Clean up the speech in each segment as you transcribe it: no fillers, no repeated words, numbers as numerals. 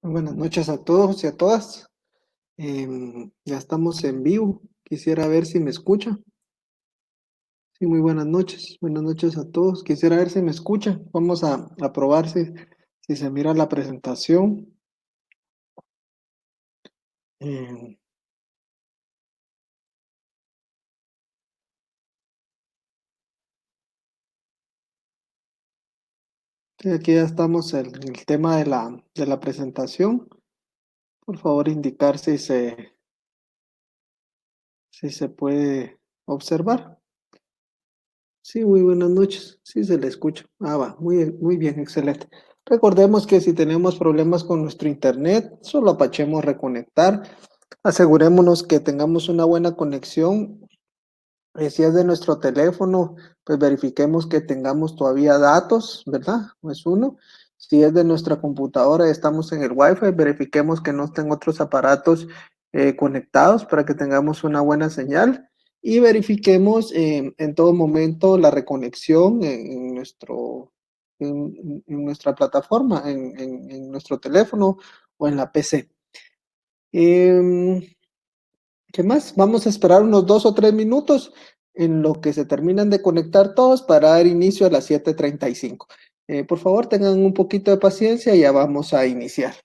Buenas noches a todos y a todas. Ya estamos en vivo. Quisiera ver si me escucha. Sí, muy buenas noches. Buenas noches a todos. Quisiera ver si me escucha. Vamos a probar si se mira la presentación. Em, sí, aquí ya estamos en el tema de la presentación. Por favor, indicar si se puede observar. Sí, muy buenas noches. Sí, se le escucha. Va, muy bien, excelente. Recordemos que si tenemos problemas con nuestro internet, solo apachemos reconectar. Asegurémonos que tengamos una buena conexión. Si es de nuestro teléfono, pues verifiquemos que tengamos todavía datos, ¿verdad? Es uno. Si es de nuestra computadora y estamos en el Wi-Fi, verifiquemos que no estén otros aparatos conectados para que tengamos una buena señal y verifiquemos en todo momento la reconexión en nuestra plataforma, en nuestro teléfono o en la PC. Em, ¿Qué más? Vamos a esperar unos 2 o 3 minutos en lo que se terminan de conectar todos para dar inicio a las 7:35. Por favor, tengan un poquito de paciencia y ya vamos a iniciar.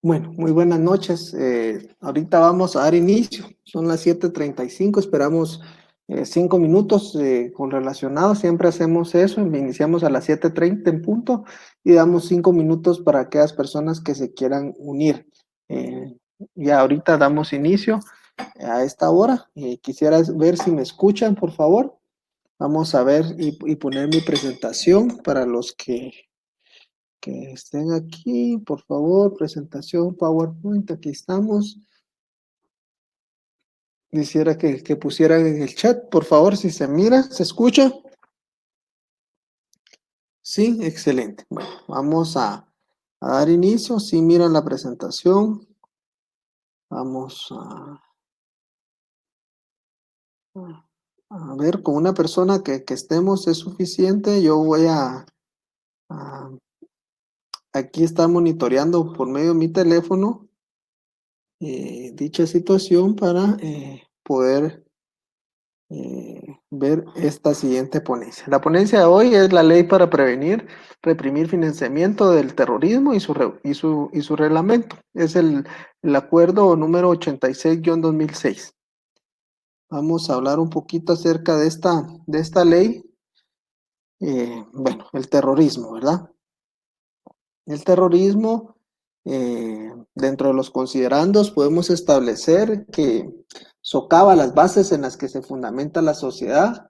Bueno, muy buenas noches. Ahorita vamos a dar inicio. Son las 7:35. Esperamos 5 minutos con relacionados. Siempre hacemos eso. Iniciamos a las 7:30 en punto y damos 5 minutos para aquellas personas que se quieran unir. Ya ahorita damos inicio a esta hora. Quisiera ver si me escuchan, por favor. Vamos a ver y poner mi presentación para los que estén aquí, por favor, presentación PowerPoint, aquí estamos. Quisiera que pusieran en el chat, por favor, si se mira, se escucha. Sí, excelente. Bueno, vamos a dar inicio. Si miran la presentación, vamos a ver, con una persona que estemos es suficiente. Yo voy a aquí estar monitoreando por medio de mi teléfono dicha situación para poder ver esta siguiente ponencia. La ponencia de hoy es la ley para prevenir, reprimir financiamiento del terrorismo y su reglamento. Es el acuerdo número 86-2006. Vamos a hablar un poquito acerca de esta ley. Bueno, el terrorismo, ¿verdad? El terrorismo, dentro de los considerandos, podemos establecer que socava las bases en las que se fundamenta la sociedad,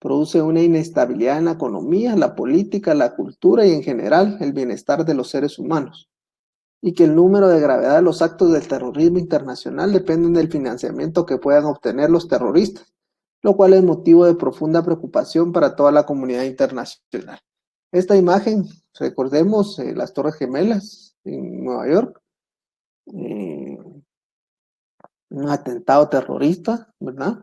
produce una inestabilidad en la economía, la política, la cultura y en general el bienestar de los seres humanos, y que el número de gravedad de los actos del terrorismo internacional dependen del financiamiento que puedan obtener los terroristas, lo cual es motivo de profunda preocupación para toda la comunidad internacional. Esta imagen, recordemos las Torres Gemelas en Nueva York, eh, un atentado terrorista, ¿verdad?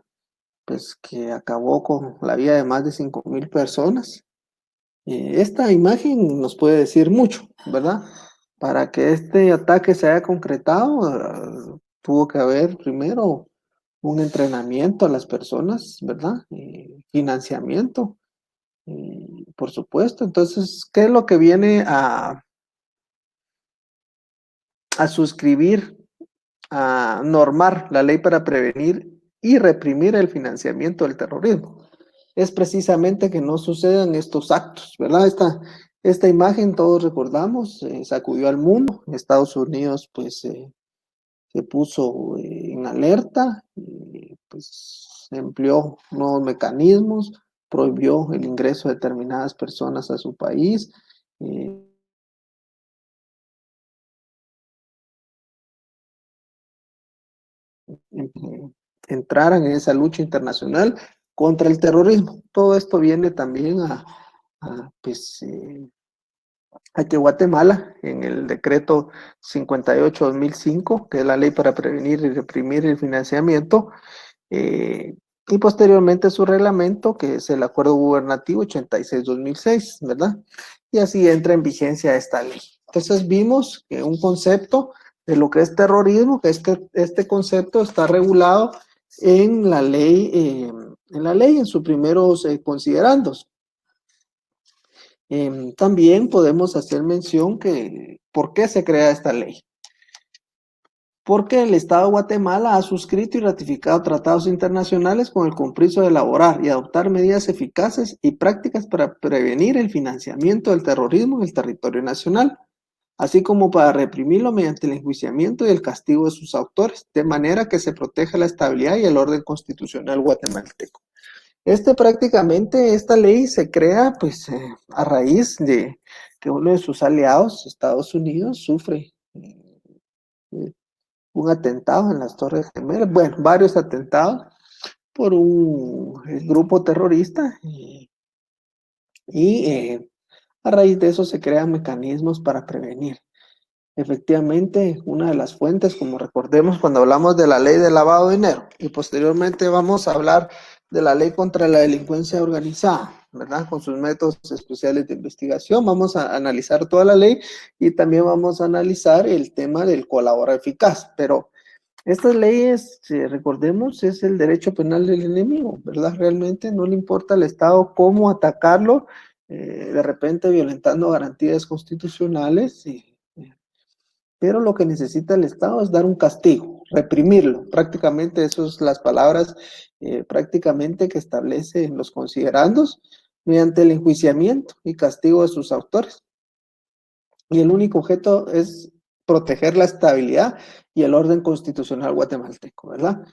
Pues que acabó con la vida de más de 5.000 personas. Esta imagen nos puede decir mucho, ¿verdad? Para que este ataque se haya concretado, tuvo que haber primero un entrenamiento a las personas, ¿verdad? Financiamiento, por supuesto. Entonces, ¿qué es lo que viene a suscribir, a normar la ley para prevenir y reprimir el financiamiento del terrorismo? Es precisamente que no sucedan estos actos, ¿verdad? Esta imagen todos recordamos, sacudió al mundo. Estados Unidos pues se puso en alerta, pues empleó nuevos mecanismos, prohibió el ingreso de determinadas personas a su país, eh, entraran en esa lucha internacional contra el terrorismo. Todo esto viene también pues, a que Guatemala, en el decreto 58-2005, que es la ley para prevenir y reprimir el financiamiento, eh, y posteriormente su reglamento, que es el acuerdo gubernativo 86-2006, ¿verdad? Y así entra en vigencia esta ley. Entonces vimos que un concepto de lo que es terrorismo, que es que este concepto está regulado en sus primeros considerandos. También podemos hacer mención que, ¿por qué se crea esta ley? Porque el Estado de Guatemala ha suscrito y ratificado tratados internacionales con el compromiso de elaborar y adoptar medidas eficaces y prácticas para prevenir el financiamiento del terrorismo en el territorio nacional, así como para reprimirlo mediante el enjuiciamiento y el castigo de sus autores, de manera que se proteja la estabilidad y el orden constitucional guatemalteco. Esta ley se crea pues a raíz de que uno de sus aliados, Estados Unidos, sufre un atentado en las Torres Gemelas, bueno, varios atentados por un grupo terrorista y a raíz de eso se crean mecanismos para prevenir. Efectivamente, una de las fuentes, como recordemos cuando hablamos de la ley de lavado de dinero y posteriormente vamos a hablar de la ley contra la delincuencia organizada, ¿verdad? Con sus métodos especiales de investigación, vamos a analizar toda la ley y también vamos a analizar el tema del colaborador eficaz, pero estas leyes, si recordemos, es el derecho penal del enemigo, ¿verdad? Realmente no le importa al Estado cómo atacarlo, de repente violentando garantías constitucionales, pero lo que necesita el Estado es dar un castigo, reprimirlo. Prácticamente esas son las palabras prácticamente que establece en los considerandos mediante el enjuiciamiento y castigo de sus autores. Y el único objeto es proteger la estabilidad y el orden constitucional guatemalteco, ¿verdad?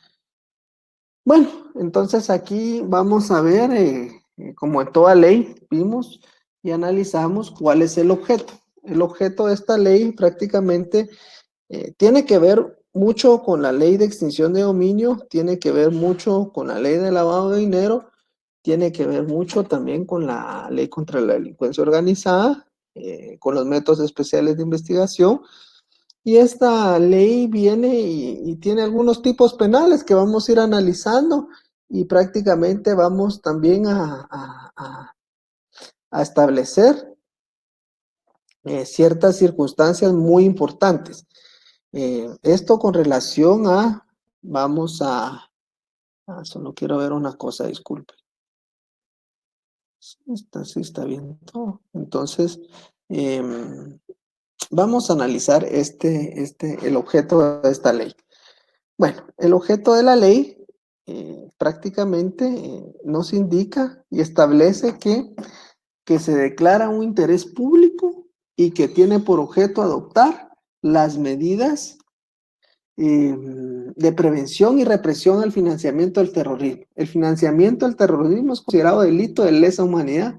Bueno, entonces aquí vamos a ver, como en toda ley, vimos y analizamos cuál es el objeto. El objeto de esta ley prácticamente tiene que ver mucho con la ley de extinción de dominio, tiene que ver mucho con la ley de lavado de dinero, tiene que ver mucho también con la ley contra la delincuencia organizada, con los métodos especiales de investigación. Y esta ley viene y tiene algunos tipos penales que vamos a ir analizando y prácticamente vamos también a establecer ciertas circunstancias muy importantes. Esto con relación solo quiero ver una cosa, disculpe. Sí está bien todo. Entonces, vamos a analizar el objeto de esta ley. Bueno, el objeto de la ley prácticamente nos indica y establece que se declara un interés público y que tiene por objeto adoptar las medidas de prevención y represión al financiamiento del terrorismo. El financiamiento del terrorismo es considerado delito de lesa humanidad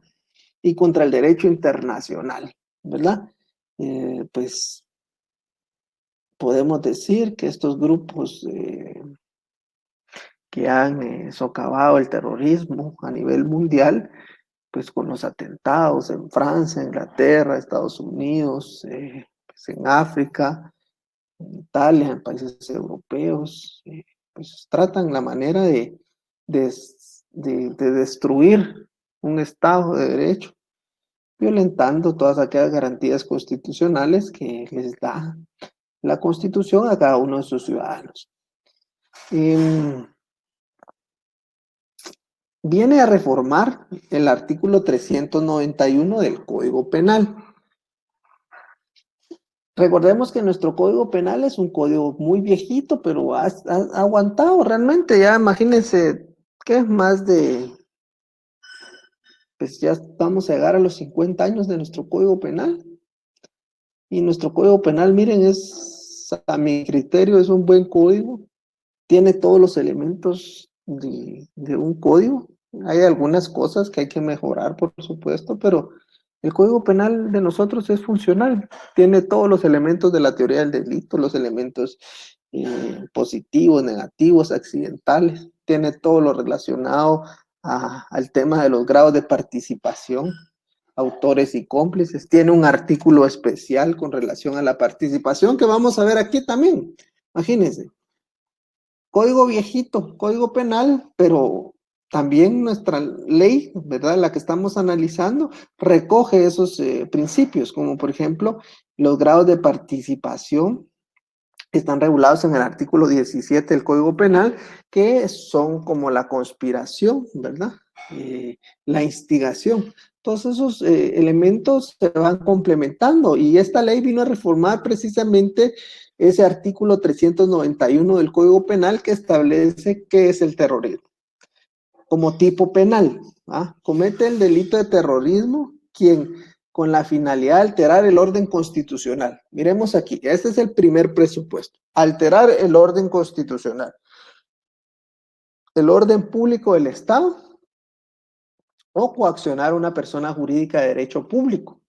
y contra el derecho internacional, ¿verdad? Pues podemos decir que estos grupos que han socavado el terrorismo a nivel mundial, pues con los atentados en Francia, Inglaterra, Estados Unidos, pues en África, en Italia, en países europeos, pues tratan la manera de destruir un Estado de Derecho, violentando todas aquellas garantías constitucionales que les da la Constitución a cada uno de sus ciudadanos. Viene a reformar el artículo 391 del Código Penal. Recordemos que nuestro Código Penal es un código muy viejito, pero ha aguantado realmente. Ya imagínense que es pues ya vamos a llegar a los 50 años de nuestro Código Penal. Y nuestro Código Penal, miren, a mi criterio, es un buen código. Tiene todos los elementos de un código. Hay algunas cosas que hay que mejorar, por supuesto, pero el Código Penal de nosotros es funcional. Tiene todos los elementos de la teoría del delito, los elementos positivos, negativos, accidentales. Tiene todo lo relacionado al tema de los grados de participación, autores y cómplices. Tiene un artículo especial con relación a la participación que vamos a ver aquí también. Imagínense. Código viejito, código penal, pero también nuestra ley, ¿verdad? La que estamos analizando, recoge esos principios, como por ejemplo los grados de participación que están regulados en el artículo 17 del Código Penal, que son como la conspiración, ¿verdad? La instigación. Todos esos elementos se van complementando y esta ley vino a reformar precisamente ese artículo 391 del Código Penal que establece qué es el terrorismo. Como tipo penal, comete el delito de terrorismo quien con la finalidad de alterar el orden constitucional. Miremos aquí, este es el primer presupuesto. Alterar el orden constitucional. El orden público del Estado o coaccionar a una persona jurídica de derecho público,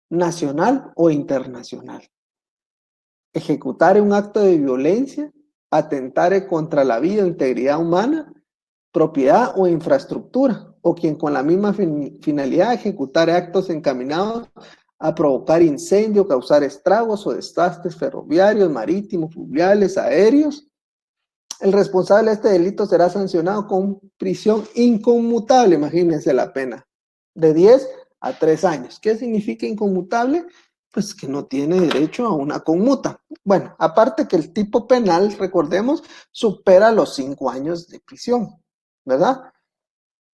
nacional o internacional. Ejecutar un acto de violencia, atentar contra la vida o integridad humana, propiedad o infraestructura, o quien con la misma finalidad ejecutar actos encaminados a provocar incendio, causar estragos o desastres ferroviarios, marítimos, fluviales, aéreos. El responsable de este delito será sancionado con prisión inconmutable, imagínense la pena, de 10 a 3 años. ¿Qué significa inconmutable? Pues que no tiene derecho a una conmuta. Bueno, aparte que el tipo penal, recordemos, supera los 5 años de prisión, ¿verdad?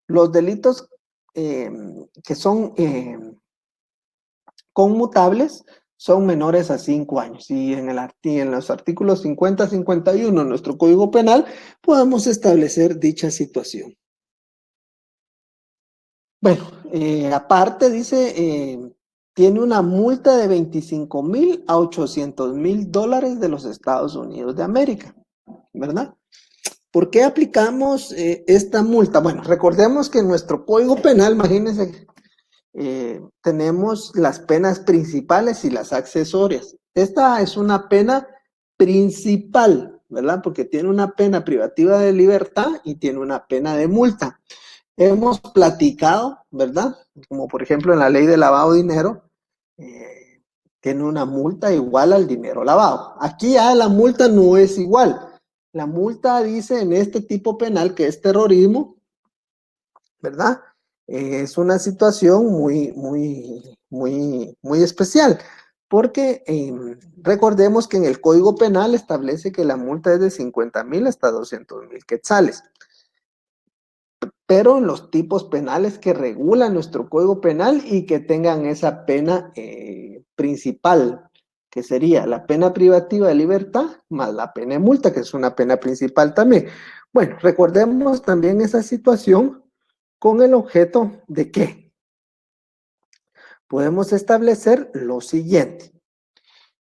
Los delitos que son conmutables son menores a 5 años. Y en los artículos 50 y 51 de nuestro Código Penal podemos establecer dicha situación. Bueno, aparte dice, tiene una multa de 25,000 a 800,000 dólares de los Estados Unidos de América, ¿verdad? ¿Por qué aplicamos esta multa? Bueno, recordemos que en nuestro Código Penal, imagínense, tenemos las penas principales y las accesorias. Esta es una pena principal, ¿verdad? Porque tiene una pena privativa de libertad y tiene una pena de multa. hemos platicado, ¿verdad? Como por ejemplo en la ley de lavado de dinero, eh, tiene una multa igual al dinero lavado. Aquí ya la multa no es igual. La multa dice en este tipo penal que es terrorismo, ¿verdad? Es una situación muy especial, porque recordemos que en el Código Penal establece que la multa es de 50,000 hasta 200,000 quetzales, pero en los tipos penales que regulan nuestro Código Penal y que tengan esa pena principal, que sería la pena privativa de libertad más la pena de multa, que es una pena principal también. Bueno, recordemos también esa situación con el objeto de que podemos establecer lo siguiente.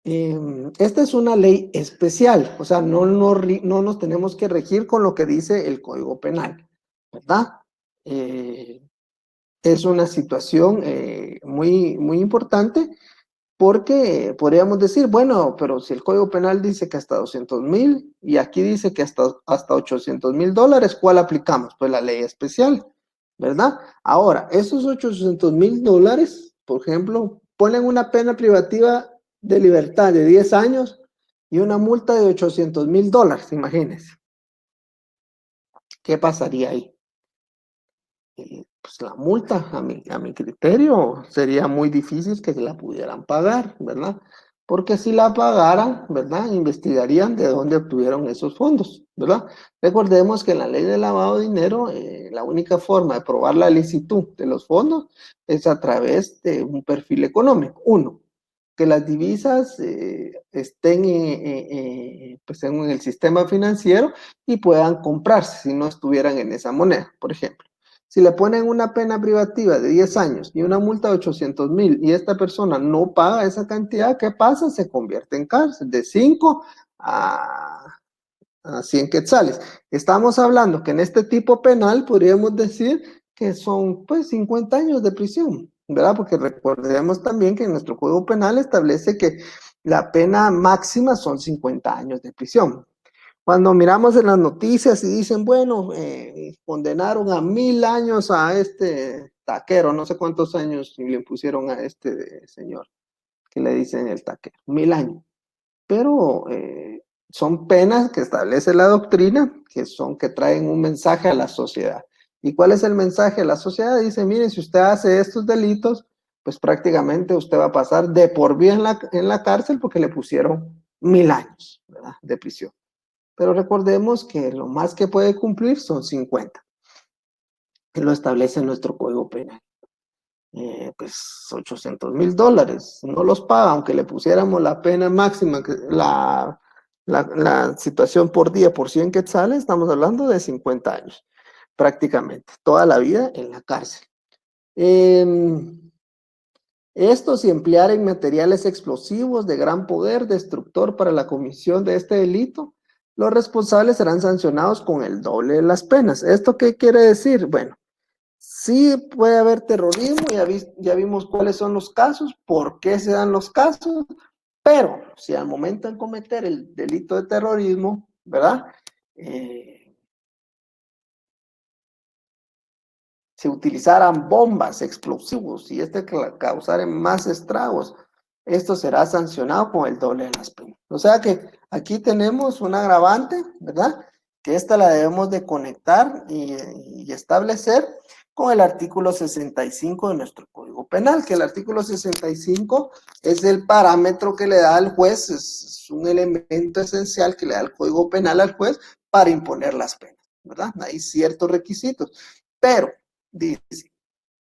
Esta es una ley especial, o sea, no nos tenemos que regir con lo que dice el Código Penal, ¿verdad? Eh, es una situación muy importante porque podríamos decir, bueno, pero si el Código Penal dice que hasta 200,000 y aquí dice que hasta 800,000 dólares, ¿cuál aplicamos? Pues la ley especial, ¿verdad? Ahora, esos 800,000 dólares, por ejemplo, ponen una pena privativa de libertad de 10 años y una multa de 800,000 dólares, imagínense. ¿Qué pasaría ahí? Pues la multa, a mi criterio, sería muy difícil que se la pudieran pagar, ¿verdad? Porque si la pagaran, ¿verdad? Investigarían de dónde obtuvieron esos fondos, ¿verdad? Recordemos que en la ley de lavado de dinero, la única forma de probar la licitud de los fondos es a través de un perfil económico. Uno, que las divisas estén pues en el sistema financiero y puedan comprarse si no estuvieran en esa moneda, por ejemplo. Si le ponen una pena privativa de 10 años y una multa de 800,000 y esta persona no paga esa cantidad, ¿qué pasa? Se convierte en cárcel de 5 a 100 quetzales. Estamos hablando que en este tipo penal podríamos decir que son pues 50 años de prisión, ¿verdad? Porque recordemos también que nuestro Código Penal establece que la pena máxima son 50 años de prisión. Cuando miramos en las noticias y dicen, bueno, condenaron a 1,000 años a este taquero, no sé cuántos años le impusieron a este señor, que le dicen el taquero, 1,000 años. Pero son penas que establece la doctrina, que traen un mensaje a la sociedad. ¿Y cuál es el mensaje a la sociedad? Dice, miren, si usted hace estos delitos, pues prácticamente usted va a pasar de por vida en la cárcel porque le pusieron 1,000 años, ¿verdad? De prisión. Pero recordemos que lo más que puede cumplir son 50, que lo establece nuestro Código Penal. Pues 800,000 dólares, no los paga, aunque le pusiéramos la pena máxima, que la situación por día por 100 quetzales, estamos hablando de 50 años, prácticamente, toda la vida en la cárcel. Eh, Esto si emplearen materiales explosivos de gran poder destructor para la comisión de este delito, los responsables serán sancionados con el doble de las penas. ¿Esto qué quiere decir? Bueno, sí puede haber terrorismo, ya vimos cuáles son los casos, por qué se dan los casos, pero si al momento de cometer el delito de terrorismo, ¿verdad? Si utilizaran bombas, explosivos y causara más estragos, esto será sancionado con el doble de las penas. O sea que aquí tenemos un agravante, ¿verdad? Que esta la debemos de conectar y establecer con el artículo 65 de nuestro Código Penal, que el artículo 65 es el parámetro que le da al juez, es un elemento esencial que le da el Código Penal al juez para imponer las penas, ¿verdad? Hay ciertos requisitos, pero dice,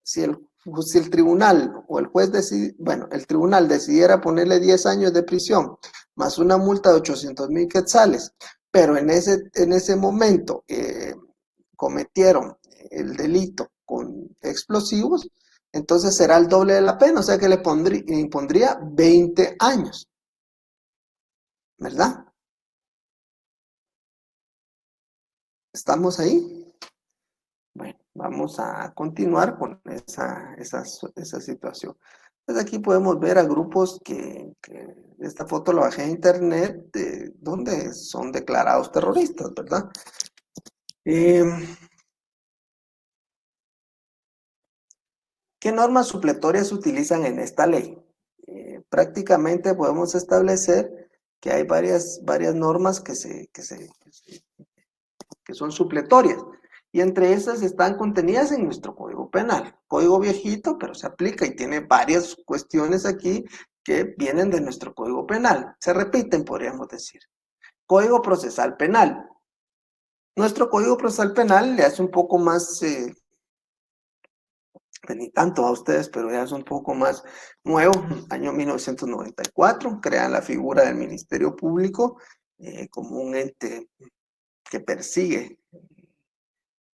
si el tribunal o el juez bueno, el tribunal decidiera ponerle 10 años de prisión más una multa de 800,000 quetzales, pero en ese momento cometieron el delito con explosivos, entonces será el doble de la pena, o sea que le impondría 20 años, ¿verdad? ¿Estamos ahí? Bueno, vamos a continuar con esa situación. Entonces aquí podemos ver a grupos que esta foto la bajé a internet, donde son declarados terroristas, ¿verdad? ¿Qué normas supletorias se utilizan en esta ley? Prácticamente podemos establecer que hay varias normas que son supletorias, y entre esas están contenidas en nuestro Código Penal. Código viejito, pero se aplica y tiene varias cuestiones aquí que vienen de nuestro Código Penal. Se repiten, podríamos decir. Código Procesal Penal. Nuestro Código Procesal Penal le hace un poco más, ni tanto a ustedes, pero ya es un poco más nuevo. Año 1994, crean la figura del Ministerio Público como un ente que persigue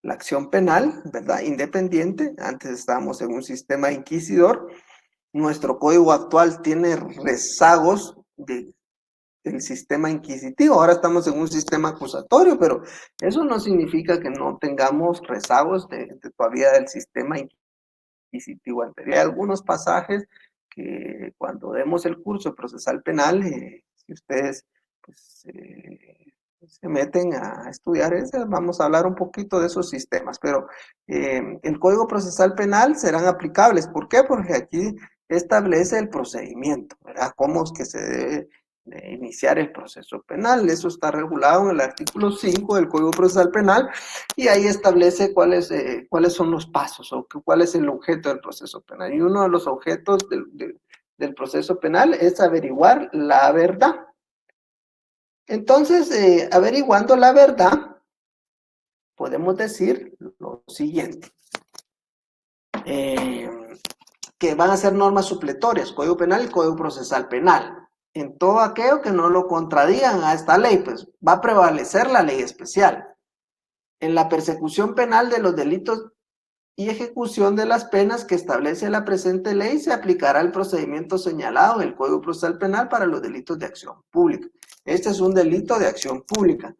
la acción penal, ¿verdad? Independiente. Antes estábamos en un sistema inquisidor. Nuestro código actual tiene rezagos del sistema inquisitivo. Ahora estamos en un sistema acusatorio, pero eso no significa que no tengamos rezagos todavía del sistema inquisitivo anterior. Hay algunos pasajes que cuando demos el curso procesal penal, si ustedes pues, se meten a estudiar ese, vamos a hablar un poquito de esos sistemas, pero el Código Procesal Penal serán aplicables. ¿Por qué? Porque aquí establece el procedimiento, ¿verdad? Cómo es que se debe iniciar el proceso penal. Eso está regulado en el artículo 5 del Código Procesal Penal, y ahí establece cuáles son los pasos o cuál es el objeto del proceso penal. Y uno de los objetos del proceso penal es averiguar la verdad. Entonces, averiguando la verdad, podemos decir lo siguiente, que van a ser normas supletorias, Código Penal y Código Procesal Penal. En todo aquello que no lo contradigan a esta ley, pues va a prevalecer la ley especial. En la persecución penal de los delitos y ejecución de las penas que establece la presente ley, se aplicará el procedimiento señalado en el Código Procesal Penal para los delitos de acción pública. Este es un delito de acción pública.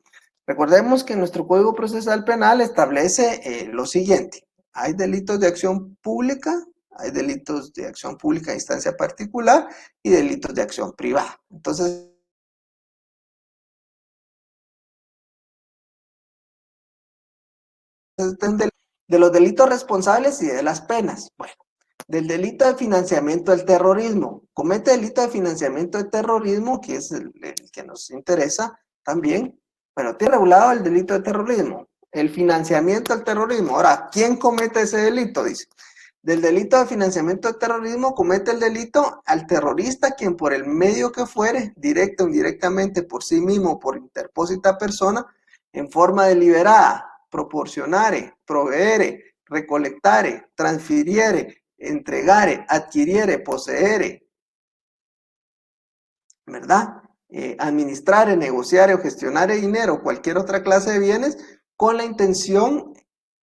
Recordemos que nuestro Código Procesal Penal establece lo siguiente. Hay delitos de acción pública, hay delitos de acción pública a instancia particular y delitos de acción privada. Entonces, de los delitos responsables y de las penas. Bueno, del delito de financiamiento del terrorismo. Comete delito de financiamiento del terrorismo, que es el que nos interesa también. Bueno, tiene regulado el delito de terrorismo, el financiamiento del terrorismo. Ahora, ¿quién comete ese delito? Dice, del delito de financiamiento del terrorismo comete el delito al terrorista quien por el medio que fuere, directa o indirectamente, por sí mismo, por interpósita persona, en forma deliberada, proporcionare, proveere, recolectare, transfiriere, entregare, adquiriere, poseere, ¿verdad? Administrar, negociar o gestionar dinero, cualquier otra clase de bienes, con la intención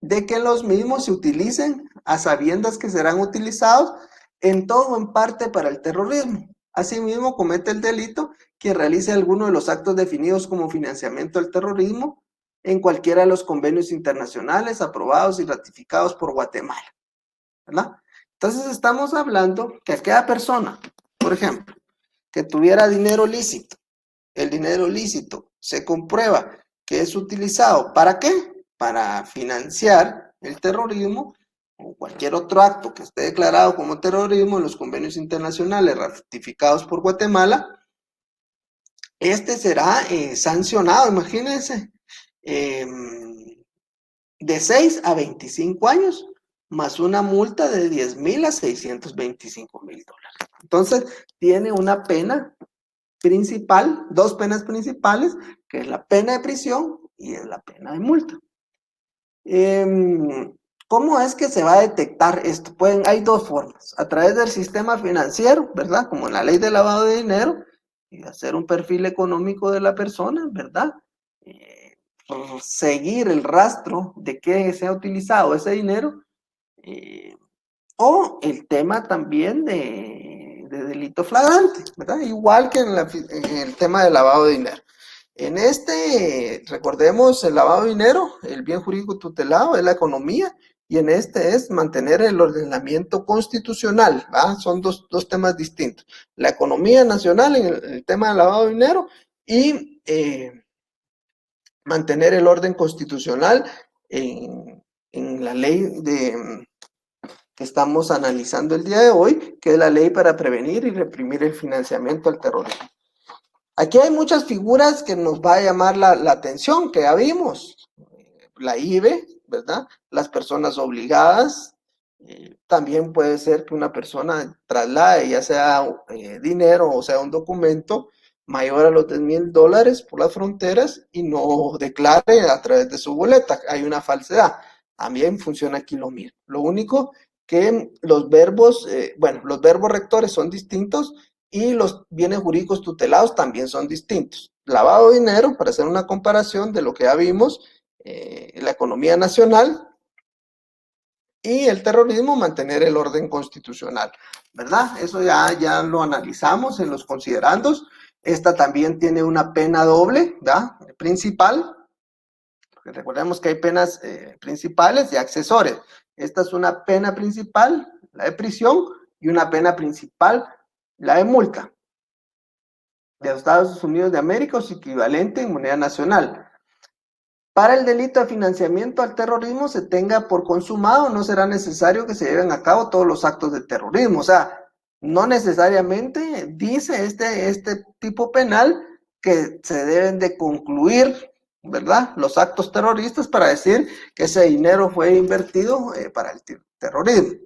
de que los mismos se utilicen a sabiendas que serán utilizados en todo o en parte para el terrorismo. Asimismo, comete el delito quien realice alguno de los actos definidos como financiamiento del terrorismo en cualquiera de los convenios internacionales aprobados y ratificados por Guatemala, ¿verdad? Entonces estamos hablando que aquella persona, por ejemplo, que tuviera dinero lícito, el dinero lícito se comprueba que es utilizado, ¿para qué? Para financiar el terrorismo o cualquier otro acto que esté declarado como terrorismo en los convenios internacionales ratificados por Guatemala. Este será sancionado, imagínense, de 6 a 25 años, más una multa de 10,000 a 625,000 dólares. Entonces, tiene una pena principal, dos penas principales, que es la pena de prisión y es la pena de multa. ¿Cómo es que se va a detectar esto? Hay dos formas, a través del sistema financiero, ¿verdad? Como en la ley de lavado de dinero, y hacer un perfil económico de la persona, ¿verdad? Seguir el rastro de qué se ha utilizado ese dinero, o el tema también de delito flagrante, ¿verdad? Igual que en el tema de lavado de dinero. En recordemos, el lavado de dinero, el bien jurídico tutelado es la economía, y en este es mantener el ordenamiento constitucional, ¿va? Son dos temas distintos. La economía nacional en el tema del lavado de dinero y mantener el orden constitucional en la ley que estamos analizando el día de hoy, que es la ley para prevenir y reprimir el financiamiento al terrorismo. Aquí hay muchas figuras que nos va a llamar la atención, que ya vimos. La IBE, ¿verdad? Las personas obligadas. También puede ser que una persona traslade, ya sea dinero o sea un documento mayor a los $10,000 por las fronteras y no declare a través de su boleta. Hay una falsedad. También funciona aquí lo mismo. Lo único que los verbos, los verbos rectores son distintos y los bienes jurídicos tutelados también son distintos. Lavado de dinero, para hacer una comparación de lo que ya vimos, la economía nacional, y el terrorismo, mantener el orden constitucional, ¿verdad? Eso ya lo analizamos en los considerandos. Esta también tiene una pena doble, ¿verdad? Principal. Recordemos que hay penas principales y accesorias. Esta es una pena principal, la de prisión, y una pena principal, la de multa. De los Estados Unidos de América o su equivalente en moneda nacional. Para el delito de financiamiento al terrorismo se tenga por consumado, no será necesario que se lleven a cabo todos los actos de terrorismo. O sea, no necesariamente dice este tipo penal que se deben de concluir, ¿verdad?, los actos terroristas para decir que ese dinero fue invertido para el terrorismo.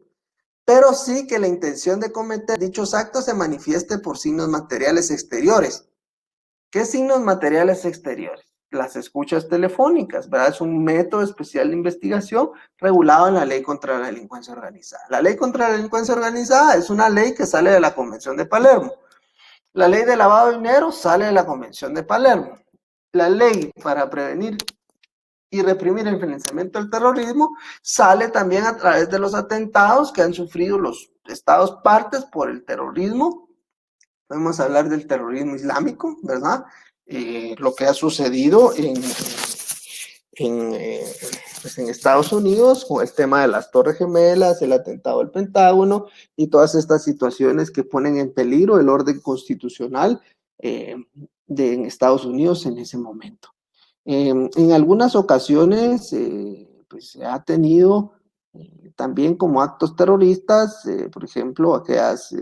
Pero sí que la intención de cometer dichos actos se manifieste por signos materiales exteriores. ¿Qué signos materiales exteriores? Las escuchas telefónicas, ¿verdad? Es un método especial de investigación regulado en la Ley contra la Delincuencia Organizada. La Ley contra la Delincuencia Organizada es una ley que sale de la Convención de Palermo. La Ley de Lavado de Dinero sale de la Convención de Palermo. La Ley para prevenir y reprimir el financiamiento del terrorismo sale también a través de los atentados que han sufrido los estados partes por el terrorismo. Podemos hablar del terrorismo islámico, ¿verdad? Lo que ha sucedido en Estados Unidos con el tema de las Torres Gemelas, el atentado al Pentágono y todas estas situaciones que ponen en peligro el orden constitucional en Estados Unidos en ese momento. En algunas ocasiones, pues se ha tenido también como actos terroristas, por ejemplo, aquellas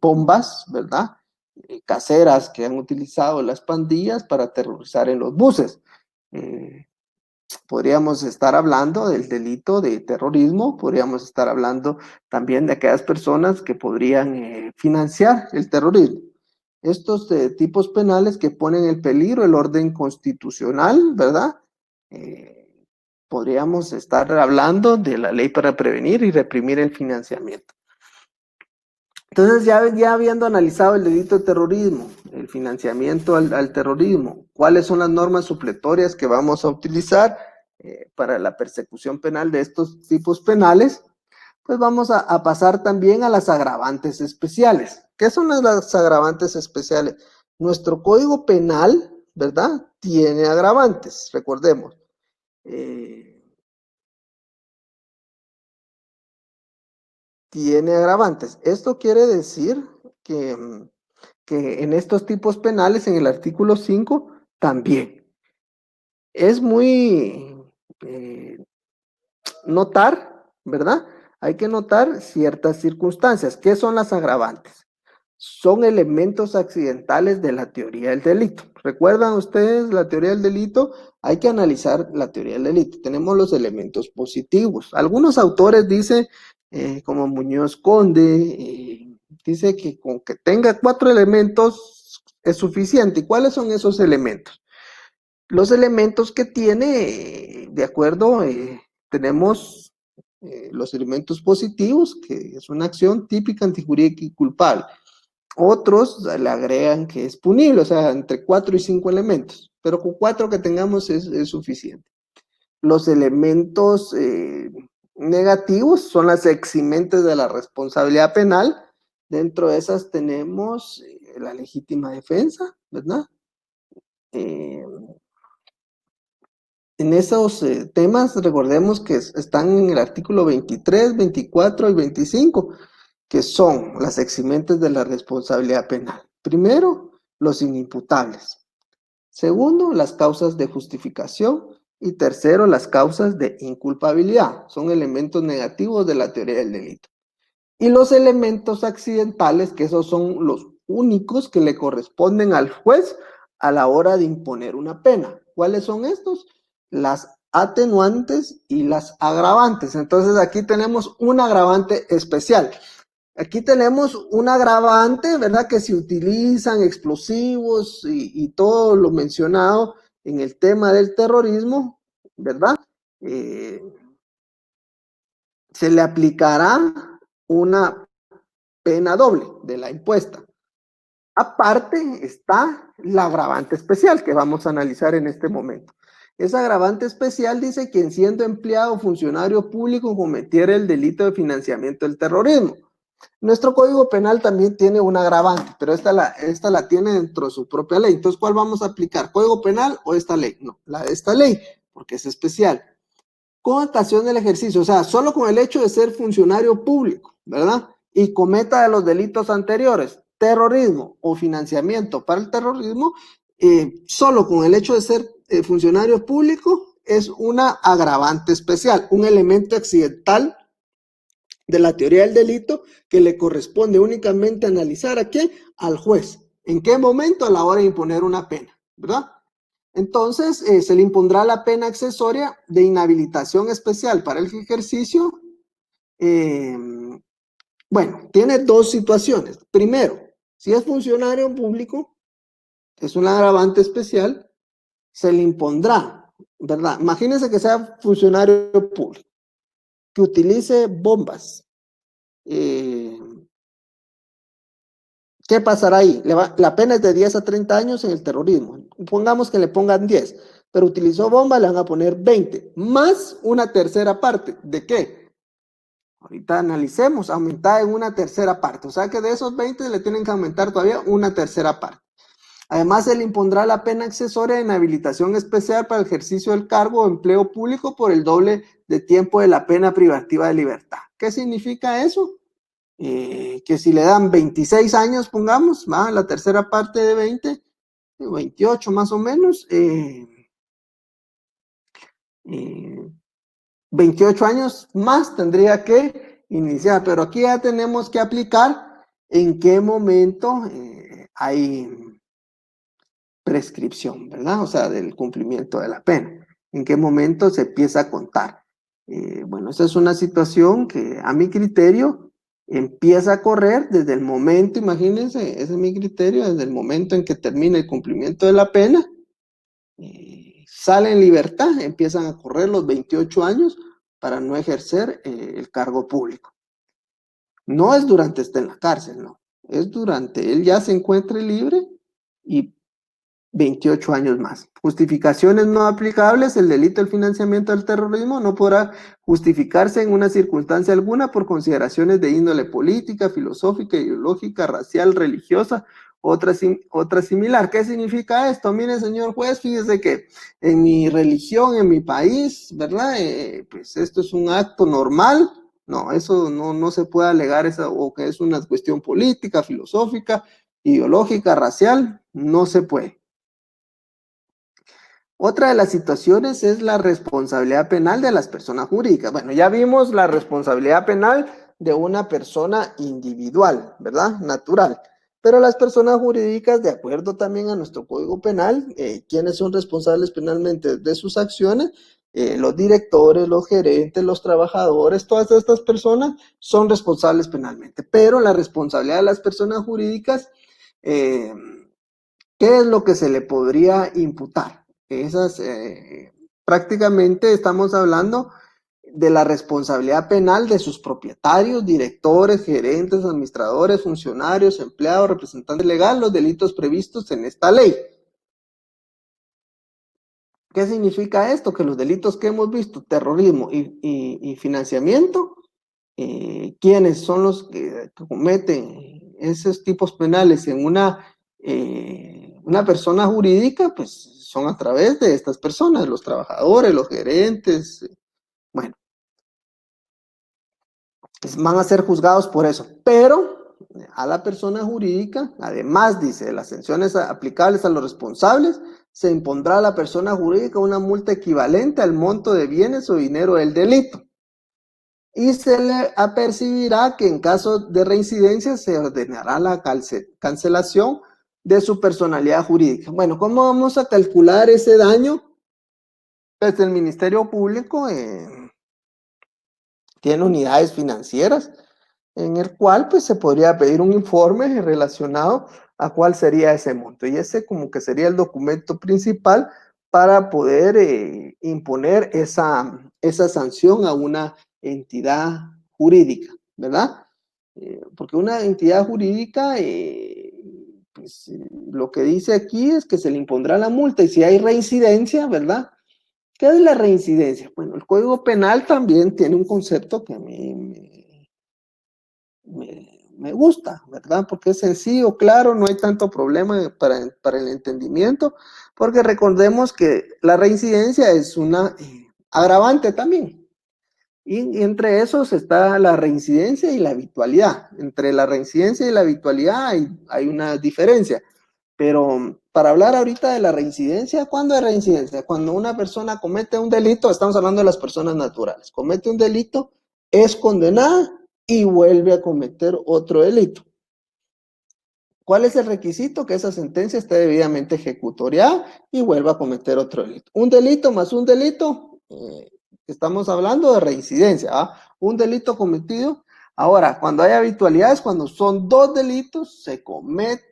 bombas, ¿verdad?, caseras que han utilizado las pandillas para aterrorizar en los buses. Podríamos estar hablando del delito de terrorismo, podríamos estar hablando también de aquellas personas que podrían financiar el terrorismo. Estos tipos penales que ponen en peligro el orden constitucional, ¿verdad? Podríamos estar hablando de la ley para prevenir y reprimir el financiamiento. Entonces, ya habiendo analizado el delito de terrorismo, el financiamiento al terrorismo, cuáles son las normas supletorias que vamos a utilizar para la persecución penal de estos tipos penales, pues vamos a pasar también a las agravantes especiales. ¿Qué son las agravantes especiales? Nuestro Código Penal, ¿verdad?, tiene agravantes, recordemos. Tiene agravantes. Esto quiere decir que en estos tipos penales, en el artículo 5, también. Es muy notar, ¿verdad? Hay que notar ciertas circunstancias. ¿Qué son las agravantes? Son elementos accidentales de la teoría del delito. ¿Recuerdan ustedes la teoría del delito? Hay que analizar la teoría del delito. Tenemos los elementos positivos. Algunos autores dicen, como Muñoz Conde, dice que con que tenga 4 elementos es suficiente. ¿Y cuáles son esos elementos? Los elementos que tiene, de acuerdo, tenemos los elementos positivos, que es una acción típica, antijurídica y culpable. Otros le agregan que es punible, o sea, entre 4 y 5 elementos, pero con 4 que tengamos es suficiente. Los elementos negativos son las eximentes de la responsabilidad penal. Dentro de esas tenemos la legítima defensa, ¿verdad? En esos temas, recordemos que están en el artículo 23, 24 y 25, que son las eximentes de la responsabilidad penal. Primero, los inimputables. Segundo, las causas de justificación. Y tercero, las causas de inculpabilidad. Son elementos negativos de la teoría del delito. Y los elementos accidentales, que esos son los únicos que le corresponden al juez a la hora de imponer una pena. ¿Cuáles son estos? Las atenuantes y las agravantes. Entonces aquí tenemos un agravante especial. Aquí tenemos un agravante, ¿verdad? Que se utilizan explosivos y todo lo mencionado en el tema del terrorismo, ¿verdad? Eh, Se le aplicará una pena doble de la impuesta. Aparte está la agravante especial que vamos a analizar en este momento. Esa agravante especial dice quien siendo empleado o funcionario público cometiera el delito de financiamiento del terrorismo. Nuestro Código Penal también tiene una agravante, pero esta la tiene dentro de su propia ley. Entonces, ¿cuál vamos a aplicar? ¿Código Penal o esta ley? No, la de esta ley, porque es especial. Con ocasión del ejercicio, o sea, solo con el hecho de ser funcionario público, ¿verdad? Y cometa de los delitos anteriores, terrorismo o financiamiento para el terrorismo, solo con el hecho de ser funcionario público es una agravante especial, un elemento accidental de la teoría del delito que le corresponde únicamente analizar a qué, al juez. ¿En qué momento? A la hora de imponer una pena, ¿verdad? Entonces, se le impondrá la pena accesoria de inhabilitación especial para el ejercicio. Eh, bueno, tiene dos situaciones. Primero, si es funcionario público, es un agravante especial, se le impondrá, ¿verdad? Imagínense que sea funcionario público, que utilice bombas. ¿Qué pasará ahí? La pena es de 10 a 30 años en el terrorismo. Pongamos que le pongan 10, pero utilizó bomba, le van a poner 20, más una tercera parte. ¿De qué? Ahorita analicemos, aumentar en una tercera parte. O sea que de esos 20 le tienen que aumentar todavía una tercera parte. Además, se le impondrá la pena accesoria de inhabilitación especial para el ejercicio del cargo o empleo público por el doble de tiempo de la pena privativa de libertad. ¿Qué significa eso? Que si le dan 26 años, pongamos, ¿va? La tercera parte de 20, 28 más o menos, 28 años más tendría que iniciar, pero aquí ya tenemos que aplicar en qué momento hay prescripción, ¿verdad? O sea, del cumplimiento de la pena, en qué momento se empieza a contar. Bueno, esa es una situación que a mi criterio empieza a correr desde el momento, imagínense, ese es mi criterio, desde el momento en que termina el cumplimiento de la pena, sale en libertad, empiezan a correr los 28 años para no ejercer el cargo público. No es durante esté en la cárcel, no, es durante él ya se encuentre libre y 28 años más. Justificaciones no aplicables. El delito del financiamiento del terrorismo no podrá justificarse en una circunstancia alguna por consideraciones de índole política, filosófica, ideológica, racial, religiosa, otra similar. ¿Qué significa esto? Mire, señor juez, fíjese que en mi religión, en mi país, ¿verdad? Pues esto es un acto normal. No, eso no se puede alegar o que es una cuestión política, filosófica, ideológica, racial, no se puede. Otra de las situaciones es la responsabilidad penal de las personas jurídicas. Bueno, ya vimos la responsabilidad penal de una persona individual, ¿verdad? Natural. Pero las personas jurídicas, de acuerdo también a nuestro Código Penal, ¿quiénes son responsables penalmente de sus acciones? Los directores, los gerentes, los trabajadores, todas estas personas son responsables penalmente. Pero la responsabilidad de las personas jurídicas, ¿qué es lo que se le podría imputar? Esas, prácticamente estamos hablando de la responsabilidad penal de sus propietarios, directores, gerentes, administradores, funcionarios, empleados, representantes legales, los delitos previstos en esta ley. ¿Qué significa esto? Que los delitos que hemos visto, terrorismo y financiamiento, ¿quiénes son los que cometen esos tipos penales en una persona jurídica? Pues son a través de estas personas, los trabajadores, los gerentes, bueno, pues van a ser juzgados por eso, pero a la persona jurídica, además dice, las sanciones aplicables a los responsables, se impondrá a la persona jurídica una multa equivalente al monto de bienes o dinero del delito. Y se le apercibirá que en caso de reincidencia se ordenará la cancelación de su personalidad jurídica. Bueno, ¿cómo vamos a calcular ese daño? Pues el Ministerio Público tiene unidades financieras en el cual pues se podría pedir un informe relacionado a cuál sería ese monto. Y ese como que sería el documento principal para poder imponer esa sanción a una entidad jurídica, ¿verdad? Porque una entidad jurídica, pues, lo que dice aquí es que se le impondrá la multa y si hay reincidencia, ¿verdad? ¿Qué es la reincidencia? Bueno, el Código Penal también tiene un concepto que a mí me gusta, ¿verdad? Porque es sencillo, claro, no hay tanto problema para el entendimiento, porque recordemos que la reincidencia es una agravante también. Y entre esos está la reincidencia y la habitualidad. Entre la reincidencia y la habitualidad hay una diferencia. Pero para hablar ahorita de la reincidencia, ¿cuándo es reincidencia? Cuando una persona comete un delito, estamos hablando de las personas naturales, comete un delito, es condenada y vuelve a cometer otro delito. ¿Cuál es el requisito? Que esa sentencia esté debidamente ejecutoriada y vuelva a cometer otro delito. Un delito más un delito, estamos hablando de reincidencia, ¿ah? Un delito cometido. Ahora, cuando hay habitualidades, cuando son dos delitos, se comete,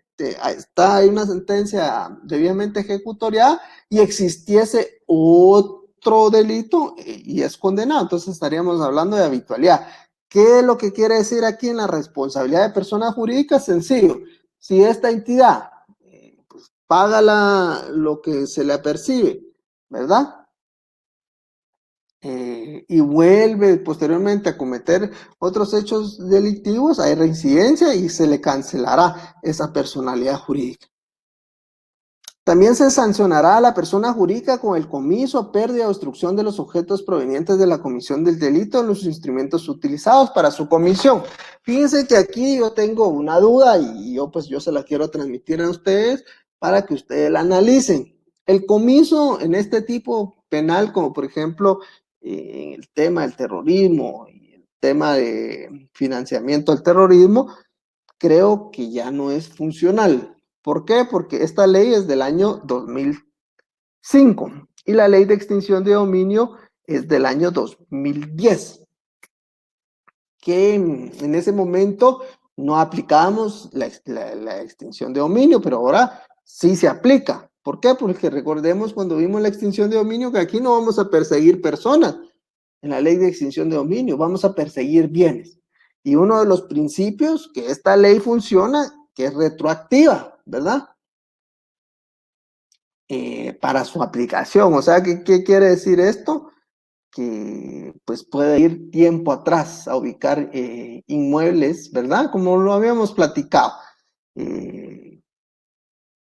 hay una sentencia debidamente ejecutoriada y existiese otro delito y es condenado. Entonces estaríamos hablando de habitualidad. ¿Qué es lo que quiere decir aquí en la responsabilidad de personas jurídicas? Sencillo. Si esta entidad pues, paga lo que se le apercibe, ¿verdad? Y vuelve posteriormente a cometer otros hechos delictivos, hay reincidencia y se le cancelará esa personalidad jurídica. También se sancionará a la persona jurídica con el comiso, pérdida o destrucción de los objetos provenientes de la comisión del delito en los instrumentos utilizados para su comisión. Fíjense que aquí yo tengo una duda y yo se la quiero transmitir a ustedes para que ustedes la analicen. El comiso en este tipo penal, como por ejemplo en el tema del terrorismo y el tema de financiamiento al terrorismo, creo que ya no es funcional. ¿Por qué? Porque esta ley es del año 2005 y la ley de extinción de dominio es del año 2010, que en ese momento no aplicábamos la extinción de dominio, pero ahora sí se aplica. ¿Por qué? Porque recordemos cuando vimos la extinción de dominio que aquí no vamos a perseguir personas en la ley de extinción de dominio, vamos a perseguir bienes. Y uno de los principios que esta ley funciona, que es retroactiva, ¿verdad? Para su aplicación. O sea, ¿qué quiere decir esto? Que pues puede ir tiempo atrás a ubicar inmuebles, ¿verdad? Como lo habíamos platicado.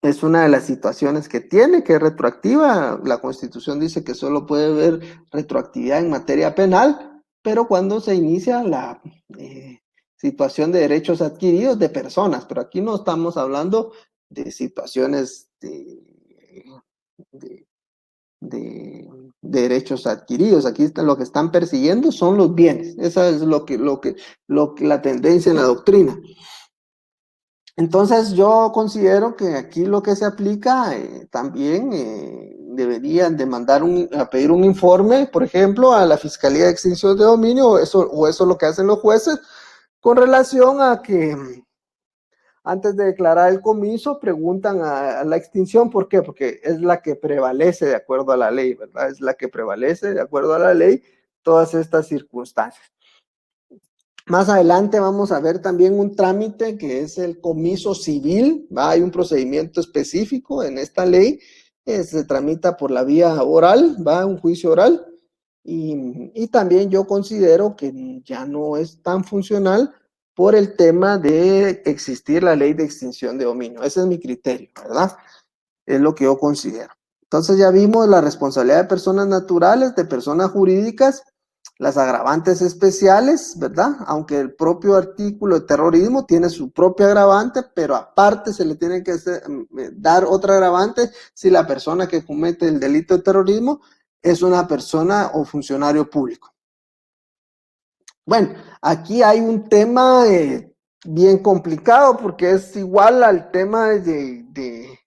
Es una de las situaciones que tiene, que es retroactiva. La Constitución dice que solo puede haber retroactividad en materia penal, pero cuando se inicia la situación de derechos adquiridos de personas, pero aquí no estamos hablando de situaciones de, de derechos adquiridos. Aquí lo que están persiguiendo son los bienes. Esa es la tendencia en la doctrina. Entonces yo considero que aquí lo que se aplica también deberían de a pedir un informe, por ejemplo, a la Fiscalía de Extinción de Dominio, o eso es lo que hacen los jueces, con relación a que antes de declarar el comiso preguntan a la extinción. ¿Por qué? Porque es la que prevalece de acuerdo a la ley, ¿verdad? Es la que prevalece de acuerdo a la ley todas estas circunstancias. Más adelante vamos a ver también un trámite que es el comiso civil, ¿va? Hay un procedimiento específico en esta ley, se tramita por la vía oral, ¿va? Un juicio oral, y también yo considero que ya no es tan funcional por el tema de existir la ley de extinción de dominio. Ese es mi criterio, ¿verdad? Es lo que yo considero. Entonces ya vimos la responsabilidad de personas naturales, de personas jurídicas, Las agravantes especiales, ¿verdad? Aunque el propio artículo de terrorismo tiene su propia agravante, pero aparte se le tiene que dar otra agravante si la persona que comete el delito de terrorismo es una persona o funcionario público. Bueno, aquí hay un tema bien complicado porque es igual al tema de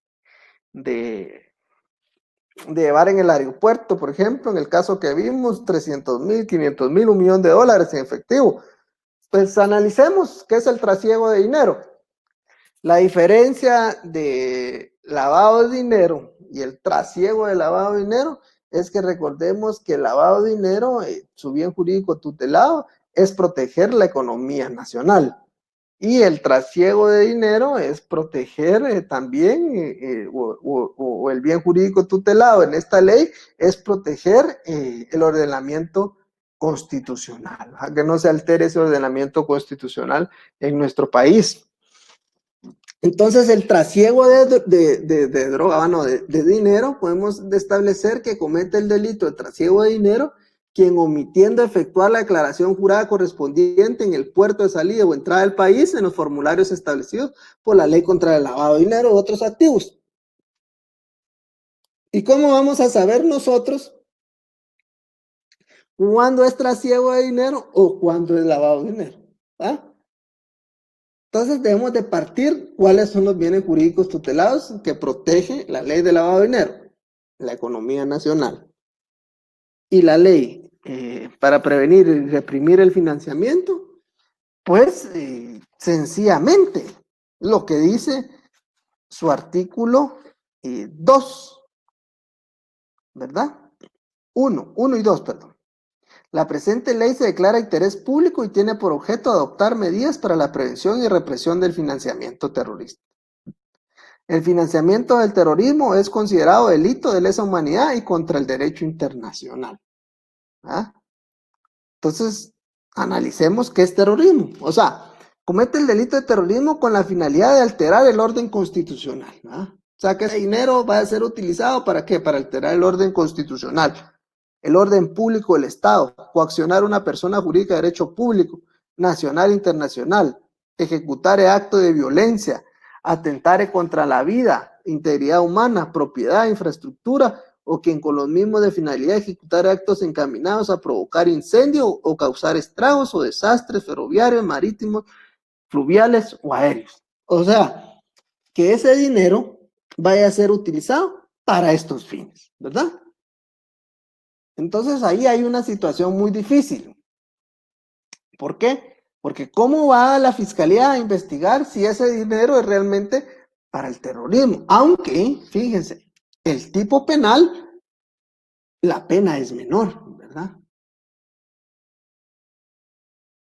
llevar en el aeropuerto, por ejemplo, en el caso que vimos, 300,000, 500,000, $1,000,000 en efectivo. Pues analicemos qué es el trasiego de dinero. La diferencia de lavado de dinero y el trasiego de lavado de dinero es que recordemos que el lavado de dinero, su bien jurídico tutelado, es proteger la economía nacional. Y el trasiego de dinero es proteger también, o el bien jurídico tutelado en esta ley, es proteger el ordenamiento constitucional, a que no se altere ese ordenamiento constitucional en nuestro país. Entonces, el trasiego de droga, bueno, de dinero, podemos establecer que comete el delito de trasiego de dinero quien omitiendo efectuar la declaración jurada correspondiente en el puerto de salida o entrada del país en los formularios establecidos por la ley contra el lavado de dinero u otros activos. ¿Y cómo vamos a saber nosotros cuándo es trasiego de dinero o cuándo es lavado de dinero? ¿Ah? Entonces debemos de partir cuáles son los bienes jurídicos tutelados que protege la ley de lavado de dinero, la economía nacional. Y la ley para prevenir y reprimir el financiamiento, pues sencillamente lo que dice su artículo 2, ¿verdad? 1 y 2, perdón. La presente ley se declara interés público y tiene por objeto adoptar medidas para la prevención y represión del financiamiento terrorista. El financiamiento del terrorismo es considerado delito de lesa humanidad y contra el derecho internacional. ¿Ah? Entonces, analicemos qué es terrorismo. O sea, comete el delito de terrorismo con la finalidad de alterar el orden constitucional. ¿Ah? O sea, que ese dinero va a ser utilizado ¿para qué? Para alterar el orden constitucional, el orden público del Estado, coaccionar a una persona jurídica de derecho público, nacional e internacional, ejecutar actos de violencia, atentar contra la vida, integridad humana, propiedad, infraestructura, o quien con los mismos de finalidad ejecutar actos encaminados a provocar incendio o causar estragos o desastres ferroviarios, marítimos, fluviales o aéreos. O sea, que ese dinero vaya a ser utilizado para estos fines, ¿verdad? Entonces ahí hay una situación muy difícil. ¿Por qué? Porque ¿cómo va la fiscalía a investigar si ese dinero es realmente para el terrorismo? Aunque, fíjense, el tipo penal, la pena es menor, ¿verdad?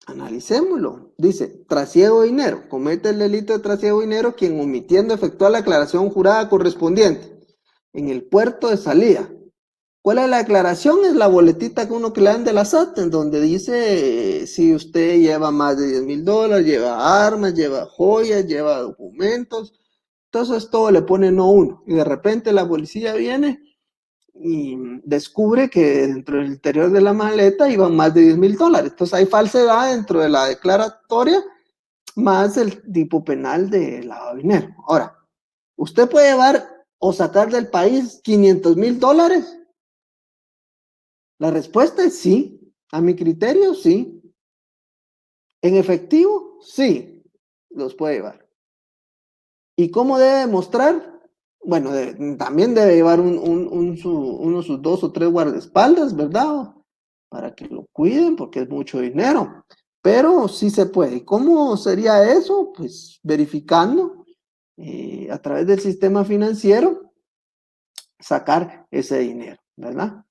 Analicémoslo. Dice, trasiego de dinero. Comete el delito de trasiego de dinero quien omitiendo efectuar la declaración jurada correspondiente en el puerto de salida. ¿Cuál es la declaración? Es la boletita que uno que le dan de la SAT, en donde dice si usted lleva más de $10,000, lleva armas, lleva joyas, lleva documentos. Entonces todo le pone no uno. Y de repente la policía viene y descubre que dentro del interior de la maleta iban más de $10,000. Entonces hay falsedad dentro de la declaratoria, más el tipo penal de lavado de dinero. Ahora, ¿usted puede llevar o sacar del país $500,000? La respuesta es sí. A mi criterio, sí. En efectivo, sí, los puede llevar. ¿Y cómo debe demostrar? Bueno, también debe llevar uno sus 2 o 3 guardaespaldas, ¿verdad? Para que lo cuiden, porque es mucho dinero. Pero sí se puede. ¿Y cómo sería eso? Pues verificando a través del sistema financiero, sacar ese dinero, ¿verdad?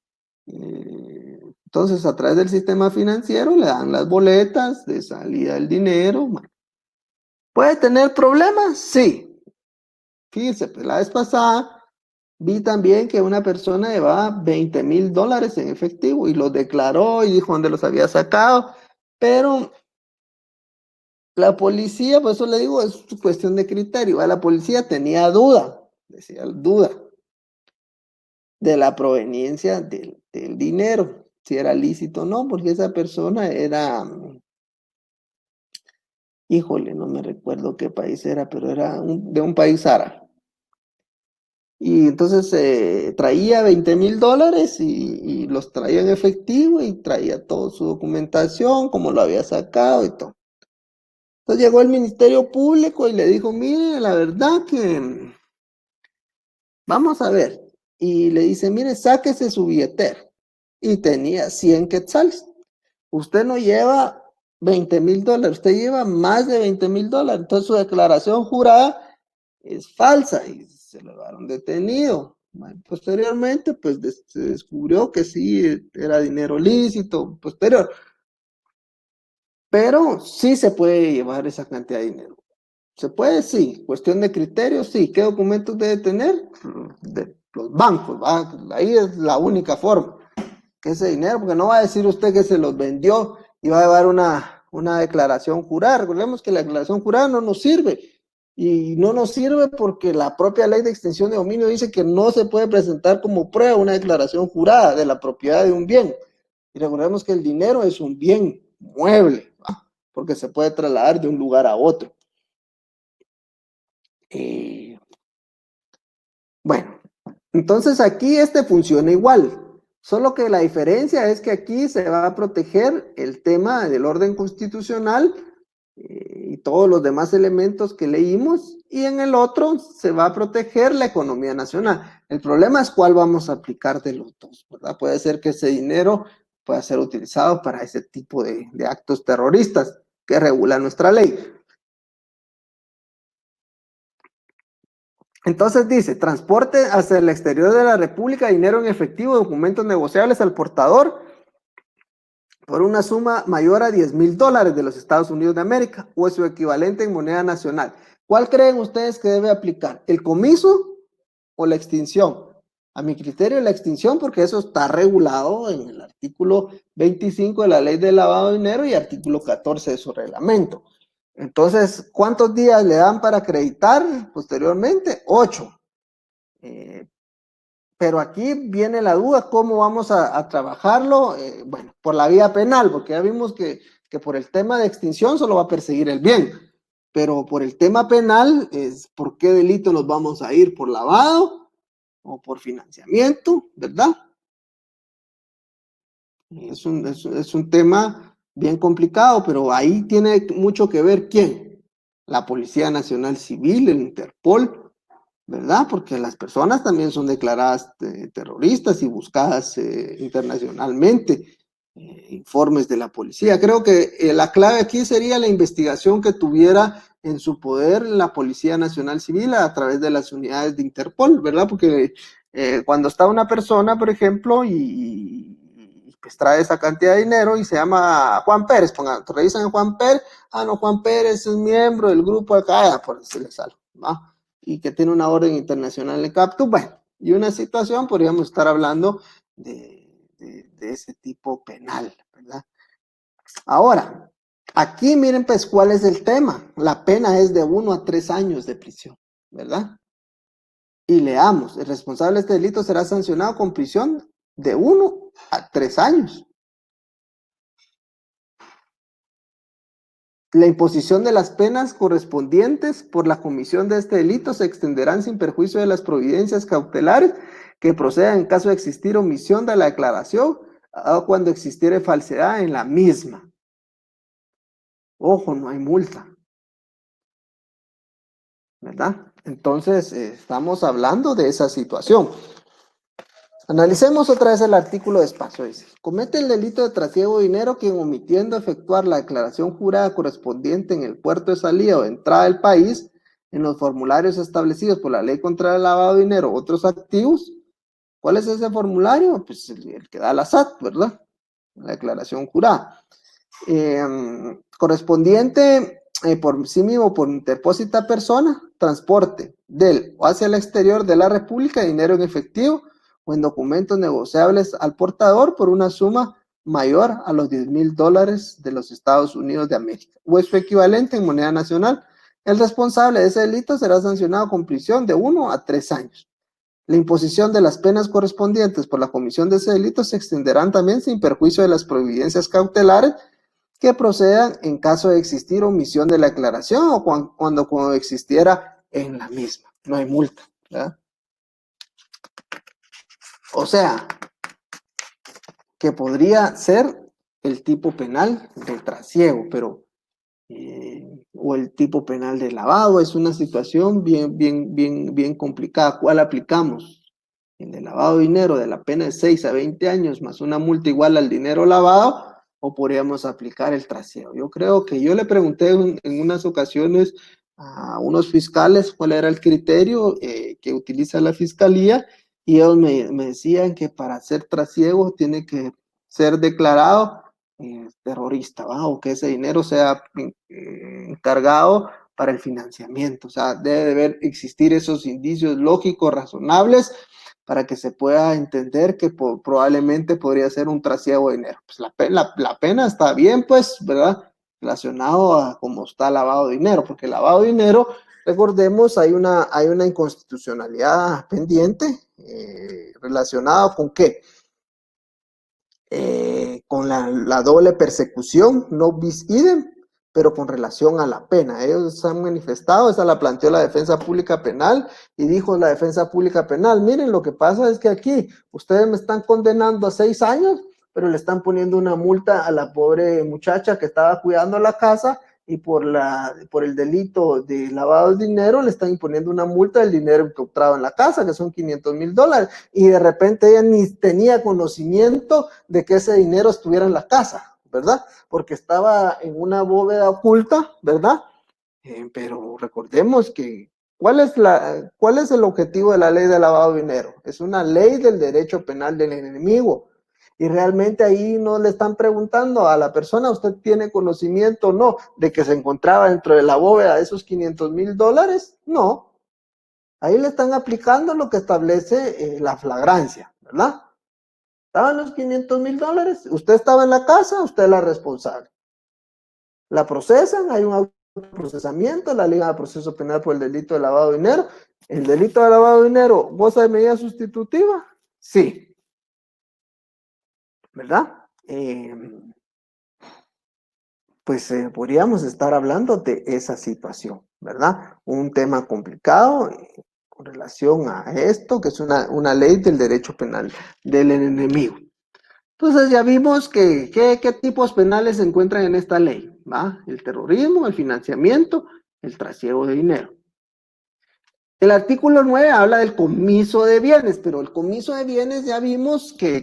Entonces, a través del sistema financiero le dan las boletas de salida del dinero. ¿Puede tener problemas? Sí. Fíjense, pues la vez pasada vi también que una persona llevaba $20,000 en efectivo y los declaró y dijo dónde los había sacado, pero la policía, por eso le digo, es cuestión de criterio. La policía tenía duda, decía duda de la proveniencia del dinero. si era lícito o no, porque esa persona era, híjole, no me recuerdo qué país era, pero era de un país árabe. Y entonces traía $20,000 y los traía en efectivo y traía toda su documentación, como lo había sacado y todo. Entonces llegó el Ministerio Público y le dijo, mire, la verdad que vamos a ver. Y le dice, mire, sáquese su billetera. Y tenía 100 quetzales. Usted no lleva $20,000, usted lleva más de $20,000. Entonces su declaración jurada es falsa y se lo llevaron detenido. Bueno, posteriormente, pues se descubrió que sí era dinero lícito, posterior. Pero sí se puede llevar esa cantidad de dinero. ¿Se puede? Sí. Cuestión de criterios, sí. ¿Qué documentos debe tener? De los bancos, ¿va? Ahí es la única forma. Que ese dinero, porque no va a decir usted que se los vendió y va a llevar una declaración jurada. Recordemos que la declaración jurada no nos sirve. Y no nos sirve porque la propia ley de extinción de dominio dice que no se puede presentar como prueba una declaración jurada de la propiedad de un bien. Y recordemos que el dinero es un bien mueble, ¿va? Porque se puede trasladar de un lugar a otro. Bueno, entonces aquí funciona igual, solo que la diferencia es que aquí se va a proteger el tema del orden constitucional y todos los demás elementos que leímos, y en el otro se va a proteger la economía nacional. El problema es cuál vamos a aplicar de los dos, ¿verdad? Puede ser que ese dinero pueda ser utilizado para ese tipo de actos terroristas que regula nuestra ley. Entonces dice, transporte hacia el exterior de la República, dinero en efectivo, documentos negociables al portador por una suma mayor a $10,000 de los Estados Unidos de América o su equivalente en moneda nacional. ¿Cuál creen ustedes que debe aplicar? ¿El comiso o la extinción? A mi criterio, la extinción, porque eso está regulado en el artículo 25 de la Ley de Lavado de Dinero y artículo 14 de su reglamento. Entonces, ¿cuántos días le dan para acreditar posteriormente? 8. Pero aquí viene la duda, ¿cómo vamos a trabajarlo? Bueno, por la vía penal, porque ya vimos que por el tema de extinción solo va a perseguir el bien, pero por el tema penal es por qué delito nos vamos a ir, por lavado o por financiamiento, ¿verdad? Es un tema bien complicado, pero ahí tiene mucho que ver quién, la Policía Nacional Civil, el Interpol, ¿verdad? Porque las personas también son declaradas terroristas y buscadas internacionalmente. Informes de la policía. Creo que la clave aquí sería la investigación que tuviera en su poder la Policía Nacional Civil a través de las unidades de Interpol, ¿verdad? Porque cuando está una persona, por ejemplo, y pues trae esa cantidad de dinero y se llama Juan Pérez, revisan a Juan Pérez, no, Juan Pérez es miembro del grupo Al-Qaeda, por decirles algo, ¿va? Y que tiene una orden internacional de captura, bueno, y una situación, podríamos estar hablando de ese tipo penal, ¿verdad? Ahora, aquí miren pues cuál es el tema. La pena es de 1 a 3 años de prisión, ¿verdad? Y leamos, el responsable de este delito será sancionado con prisión de 1 a 3 años. La imposición de las penas correspondientes por la comisión de este delito se extenderán sin perjuicio de las providencias cautelares que procedan en caso de existir omisión de la declaración o cuando existiere falsedad en la misma. Ojo, no hay multa, ¿verdad? Entonces, estamos hablando de esa situación. Analicemos otra vez el artículo despacio. Dice, comete el delito de trasiego de dinero quien omitiendo efectuar la declaración jurada correspondiente en el puerto de salida o de entrada del país, en los formularios establecidos por la ley contra el lavado de dinero o otros activos. ¿Cuál es ese formulario? Pues el que da la SAT, ¿verdad? La declaración jurada. Correspondiente por sí mismo, por interpósita persona, transporte del o hacia el exterior de la República, dinero en efectivo o en documentos negociables al portador por una suma mayor a los $10,000 de los Estados Unidos de América, o es su equivalente en moneda nacional. El responsable de ese delito será sancionado con prisión de 1 a 3 años. La imposición de las penas correspondientes por la comisión de ese delito se extenderán también sin perjuicio de las providencias cautelares que procedan en caso de existir omisión de la declaración o cuando existiera en la misma. No hay multa, ¿verdad? O sea, que podría ser el tipo penal de trasiego, pero o el tipo penal de lavado. Es una situación bien complicada. ¿Cuál aplicamos? ¿El de lavado de dinero de la pena de 6 a 20 años más una multa igual al dinero lavado? ¿O podríamos aplicar el trasiego? Yo creo que yo le pregunté en unas ocasiones a unos fiscales cuál era el criterio que utiliza la fiscalía, y ellos me decían que para hacer trasiego tiene que ser declarado terrorista, ¿va? O que ese dinero sea encargado para el financiamiento. O sea, debe existir esos indicios lógicos, razonables, para que se pueda entender que probablemente podría ser un trasiego de dinero. Pues la pena está bien, pues, ¿verdad? Relacionado a cómo está lavado de dinero, porque el lavado de dinero, recordemos, hay una inconstitucionalidad pendiente relacionada con ¿qué? Con la doble persecución, no bis idem, pero con relación a la pena. Ellos han manifestado, esa la planteó la defensa pública penal, y dijo la defensa pública penal, miren, lo que pasa es que aquí ustedes me están condenando a 6 años, pero le están poniendo una multa a la pobre muchacha que estaba cuidando la casa, y por el delito de lavado de dinero le están imponiendo una multa del dinero encontrado en la casa, que son $500,000, y de repente ella ni tenía conocimiento de que ese dinero estuviera en la casa, ¿verdad? Porque estaba en una bóveda oculta, ¿verdad? Pero recordemos que ¿cuál es el objetivo de la ley de lavado de dinero? Es una ley del derecho penal del enemigo. Y realmente ahí no le están preguntando a la persona, ¿usted tiene conocimiento o no de que se encontraba dentro de la bóveda de esos $500,000? No. Ahí le están aplicando lo que establece la flagrancia, ¿verdad? Estaban los $500,000, usted estaba en la casa, usted es la responsable. La procesan, hay un autoprocesamiento, la Liga de Proceso Penal por el delito de lavado de dinero. ¿El delito de lavado de dinero goza de medida sustitutiva? Sí. ¿Verdad? Pues podríamos estar hablando de esa situación, ¿verdad? Un tema complicado con relación a esto, que es una ley del derecho penal del enemigo. Entonces ya vimos qué tipos penales se encuentran en esta ley, ¿va? El terrorismo, el financiamiento, el trasiego de dinero. El artículo 9 habla del comiso de bienes, pero el comiso de bienes ya vimos que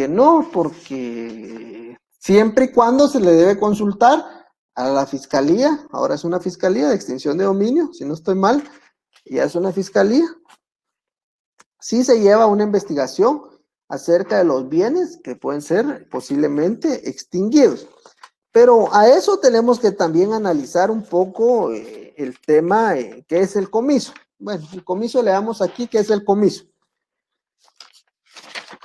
no, porque siempre y cuando se le debe consultar a la fiscalía, ahora es una fiscalía de extinción de dominio, si no estoy mal, ya es una fiscalía. Sí se lleva una investigación acerca de los bienes que pueden ser posiblemente extinguidos. Pero a eso tenemos que también analizar un poco el tema, ¿qué es el comiso? Bueno, el comiso le damos aquí, ¿qué es el comiso?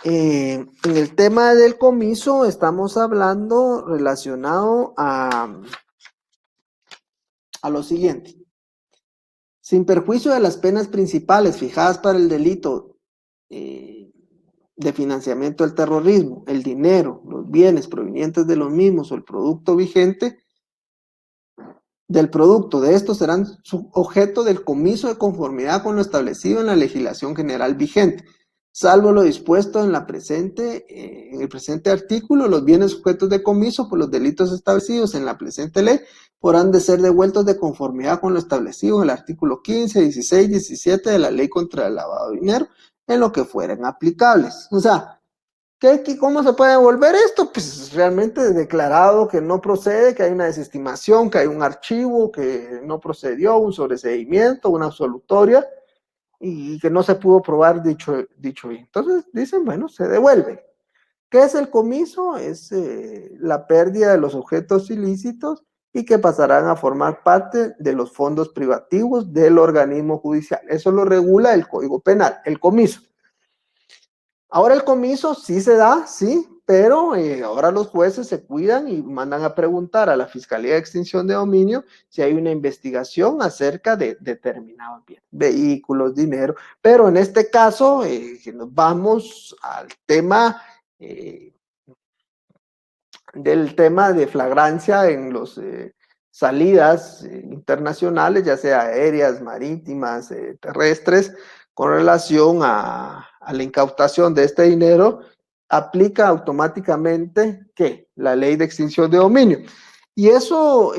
En el tema del comiso estamos hablando relacionado a lo siguiente. Sin perjuicio de las penas principales fijadas para el delito de financiamiento del terrorismo, el dinero, los bienes provenientes de los mismos o el producto vigente del producto de estos serán objeto del comiso de conformidad con lo establecido en la legislación general vigente. Salvo lo dispuesto en el presente artículo, los bienes sujetos de comiso por los delitos establecidos en la presente ley podrán de ser devueltos de conformidad con lo establecido en el artículo 15, 16, 17 de la ley contra el lavado de dinero, en lo que fueran aplicables. O sea, ¿cómo se puede devolver esto? Pues realmente declarado que no procede, que hay una desestimación, que hay un archivo que no procedió, un sobreseimiento, una absolutoria, y que no se pudo probar dicho bien. Entonces dicen, bueno, se devuelve. ¿Qué es el comiso? Es la pérdida de los objetos ilícitos y que pasarán a formar parte de los fondos privativos del organismo judicial. Eso lo regula el Código Penal, el comiso. Ahora el comiso sí se da, sí, pero ahora los jueces se cuidan y mandan a preguntar a la Fiscalía de Extinción de Dominio si hay una investigación acerca de determinados bienes, vehículos, dinero, pero en este caso nos vamos al tema del tema de flagrancia en los salidas internacionales, ya sea aéreas, marítimas, terrestres, con relación a la incautación de este dinero, aplica automáticamente ¿qué? La ley de extinción de dominio. Y eso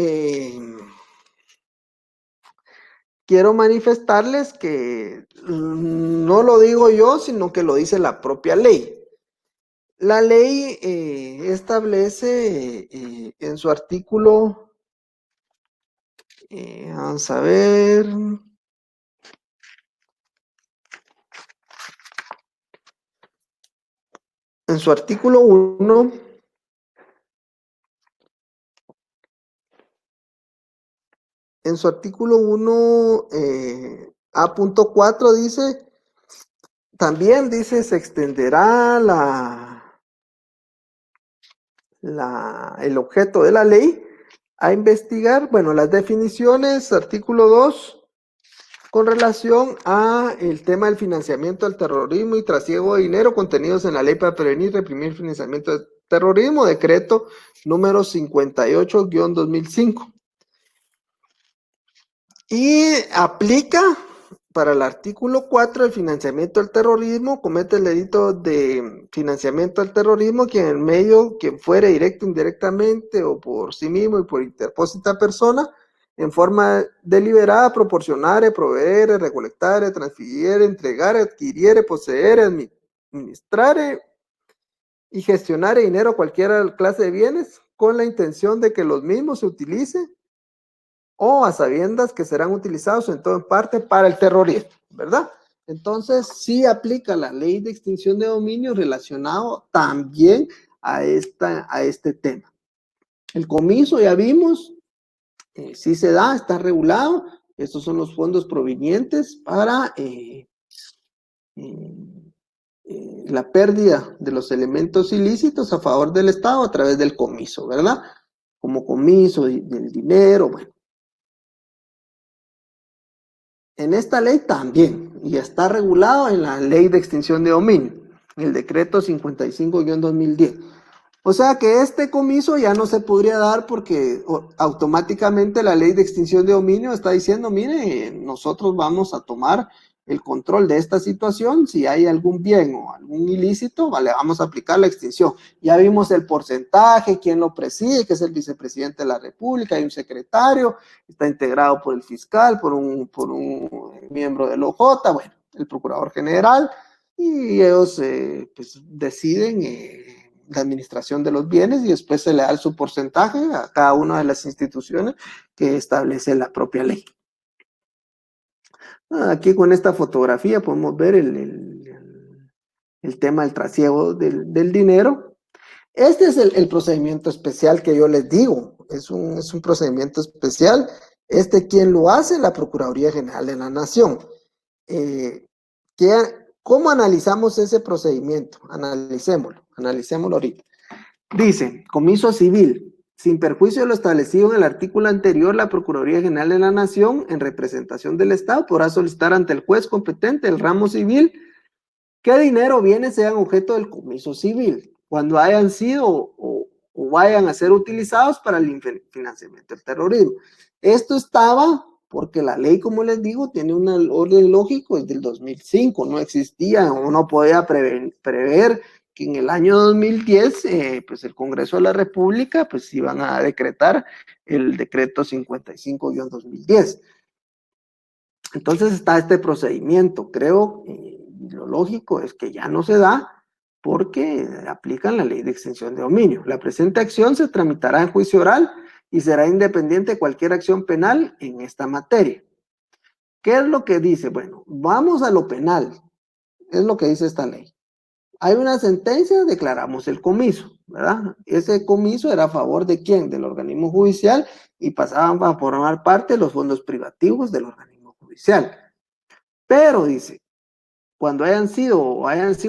quiero manifestarles que no lo digo yo, sino que lo dice la propia ley. La ley establece en su artículo, vamos a ver, en su artículo 1, A.4 dice, también dice, se extenderá el objeto de la ley a investigar, bueno, las definiciones, artículo 2, con relación a el tema del financiamiento al terrorismo y trasiego de dinero contenidos en la ley para prevenir y reprimir el financiamiento del terrorismo, decreto número 58-2005. Y aplica para el artículo 4, el financiamiento del terrorismo, comete el delito de financiamiento del terrorismo quien fuere directo, indirectamente o por sí mismo y por interpósita persona, en forma deliberada, proporcionar, proveer, recolectar, transferir, entregar, adquirir, poseer, administrar y gestionar dinero, cualquier clase de bienes, con la intención de que los mismos se utilicen o a sabiendas que serán utilizados en todo en parte para el terrorismo, ¿verdad? Entonces, sí aplica la ley de extinción de dominio relacionado también a este tema. El comiso, ya vimos, sí se da, está regulado. Estos son los fondos provenientes para la pérdida de los elementos ilícitos a favor del Estado a través del comiso, ¿verdad? Como comiso del dinero, bueno. En esta ley también, y está regulado en la ley de extinción de dominio, el decreto 55-2010. O sea que este comiso ya no se podría dar porque automáticamente la ley de extinción de dominio está diciendo, mire, nosotros vamos a tomar el control de esta situación, si hay algún bien o algún ilícito, vale, vamos a aplicar la extinción. Ya vimos el porcentaje, quién lo preside, que es el vicepresidente de la República, hay un secretario, está integrado por el fiscal, por un miembro del OJ, bueno, el procurador general, y ellos pues deciden la administración de los bienes y después se le da su porcentaje a cada una de las instituciones que establece la propia ley. Aquí con esta fotografía podemos ver el tema del trasiego del dinero. Este es el procedimiento especial que yo les digo, es un procedimiento especial. ¿Quién lo hace? La Procuraduría General de la Nación. ¿Cómo analizamos ese procedimiento? Analicémoslo ahorita. Dice, comiso civil. Sin perjuicio de lo establecido en el artículo anterior, la Procuraduría General de la Nación, en representación del Estado, podrá solicitar ante el juez competente del ramo civil que dinero o bienes sean objeto del comiso civil, cuando hayan sido o vayan a ser utilizados para el financiamiento del terrorismo. Esto estaba porque la ley, como les digo, tiene un orden lógico desde el 2005, no existía o no podía prever que en el año 2010, pues el Congreso de la República, pues iban a decretar el decreto 55-2010. Entonces está este procedimiento, creo, lo lógico es que ya no se da porque aplican la ley de extinción de dominio. La presente acción se tramitará en juicio oral y será independiente de cualquier acción penal en esta materia. ¿Qué es lo que dice? Bueno, vamos a lo penal, es lo que dice esta ley. Hay una sentencia, declaramos el comiso, ¿verdad? Ese comiso era a favor de ¿quién? Del organismo judicial y pasaban a formar parte de los fondos privativos del organismo judicial. Pero dice, cuando hayan sido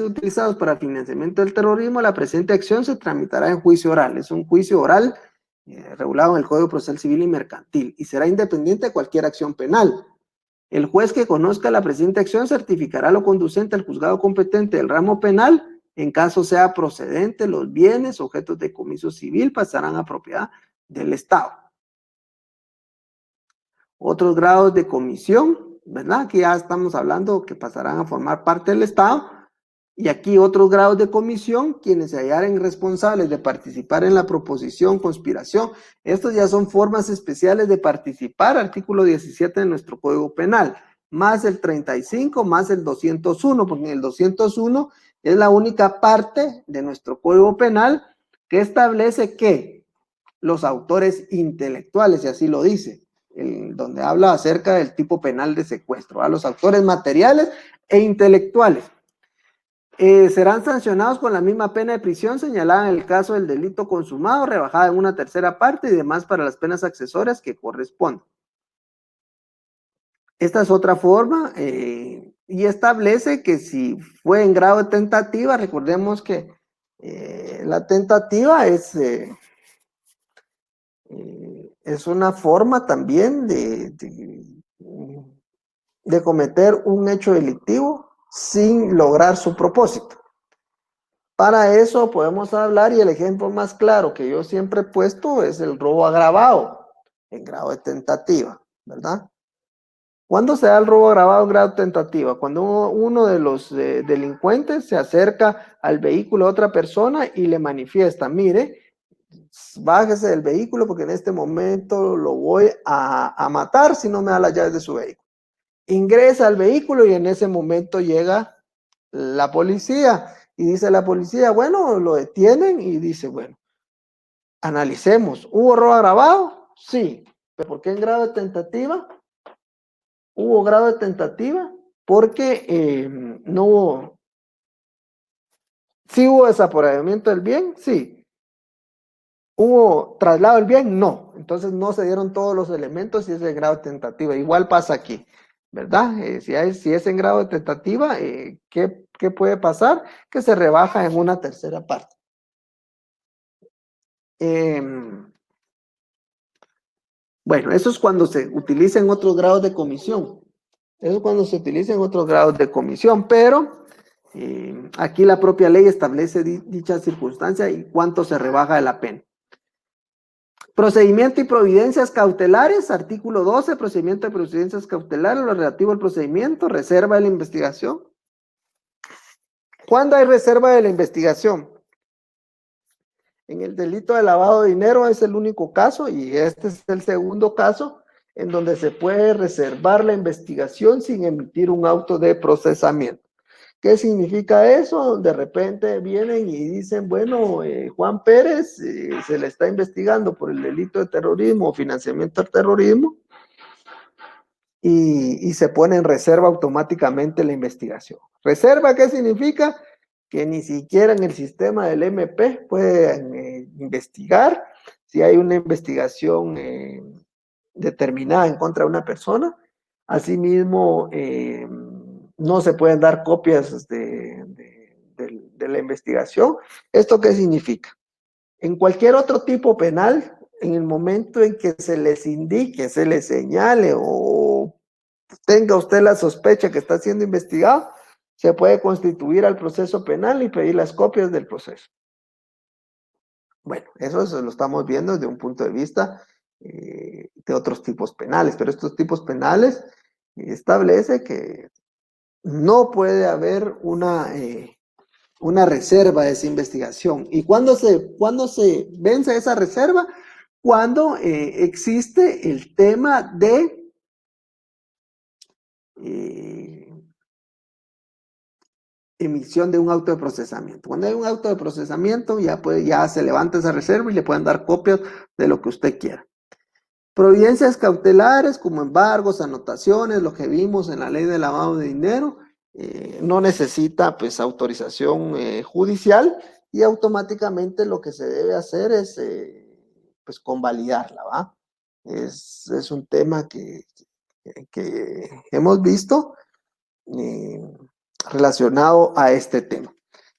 utilizados para financiamiento del terrorismo, la presente acción se tramitará en juicio oral. Es un juicio oral regulado en el Código Procesal Civil y Mercantil y será independiente de cualquier acción penal. El juez que conozca la presente acción certificará lo conducente al juzgado competente del ramo penal. En caso sea procedente, los bienes objetos de comiso civil pasarán a propiedad del Estado. Otros grados de comisión, ¿verdad? Aquí ya estamos hablando que pasarán a formar parte del Estado. Y aquí otros grados de comisión, quienes se hallaren responsables de participar en la proposición, conspiración. Estos ya son formas especiales de participar, artículo 17 de nuestro Código Penal, más el 35, más el 201, porque en el 201 es la única parte de nuestro Código Penal que establece que los autores intelectuales, y así lo dice, donde habla acerca del tipo penal de secuestro, a los autores materiales e intelectuales. Serán sancionados con la misma pena de prisión señalada en el caso del delito consumado, rebajada en una tercera parte y demás para las penas accesorias que correspondan. Esta es otra forma y establece que si fue en grado de tentativa, recordemos que la tentativa es una forma también de cometer un hecho delictivo sin lograr su propósito. Para eso podemos hablar, y el ejemplo más claro que yo siempre he puesto es el robo agravado en grado de tentativa, ¿verdad? ¿Cuándo se da el robo agravado en grado de tentativa? Cuando uno de los delincuentes se acerca al vehículo de otra persona y le manifiesta, mire, bájese del vehículo porque en este momento lo voy a matar si no me da las llaves de su vehículo. Ingresa al vehículo y en ese momento llega la policía y dice la policía, bueno, lo detienen y dice, bueno, analicemos, ¿hubo robo agravado? Sí, pero ¿por qué en grado de tentativa? Hubo grado de tentativa porque no hubo, sí hubo desapoderamiento del bien, sí. ¿Hubo traslado del bien? No. Entonces no se dieron todos los elementos y es de grado de tentativa. Igual pasa aquí, ¿verdad? Si es en grado de tentativa, ¿qué puede pasar? Que se rebaja en una tercera parte. Bueno, eso es cuando se utilizan otros grados de comisión. Eso es cuando se utilizan otros grados de comisión, pero aquí la propia ley establece dicha circunstancia y cuánto se rebaja de la pena. Procedimiento y providencias cautelares, artículo 12, procedimiento de providencias cautelares, lo relativo al procedimiento, reserva de la investigación. ¿Cuándo hay reserva de la investigación? En el delito de lavado de dinero es el único caso y este es el segundo caso en donde se puede reservar la investigación sin emitir un auto de procesamiento. ¿Qué significa eso? De repente vienen y dicen, bueno, Juan Pérez se le está investigando por el delito de terrorismo o financiamiento al terrorismo y se pone en reserva automáticamente la investigación. ¿Reserva qué significa? Que ni siquiera en el sistema del MP pueden investigar si hay una investigación determinada en contra de una persona. Asimismo, no se pueden dar copias de la investigación. ¿Esto qué significa? En cualquier otro tipo penal, en el momento en que se les indique, se les señale o tenga usted la sospecha que está siendo investigado, se puede constituir al proceso penal y pedir las copias del proceso. Bueno, eso lo estamos viendo desde un punto de vista de otros tipos penales, pero estos tipos penales establece que no puede haber una reserva de esa investigación. ¿Y cuándo se vence esa reserva? Cuando existe el tema de emisión de un auto de procesamiento. Cuando hay un auto de procesamiento, ya se levanta esa reserva y le pueden dar copias de lo que usted quiera. Providencias cautelares como embargos, anotaciones, lo que vimos en la ley de lavado de dinero, no necesita pues autorización judicial y automáticamente lo que se debe hacer es pues convalidarla, ¿va? Es un tema que hemos visto relacionado a este tema.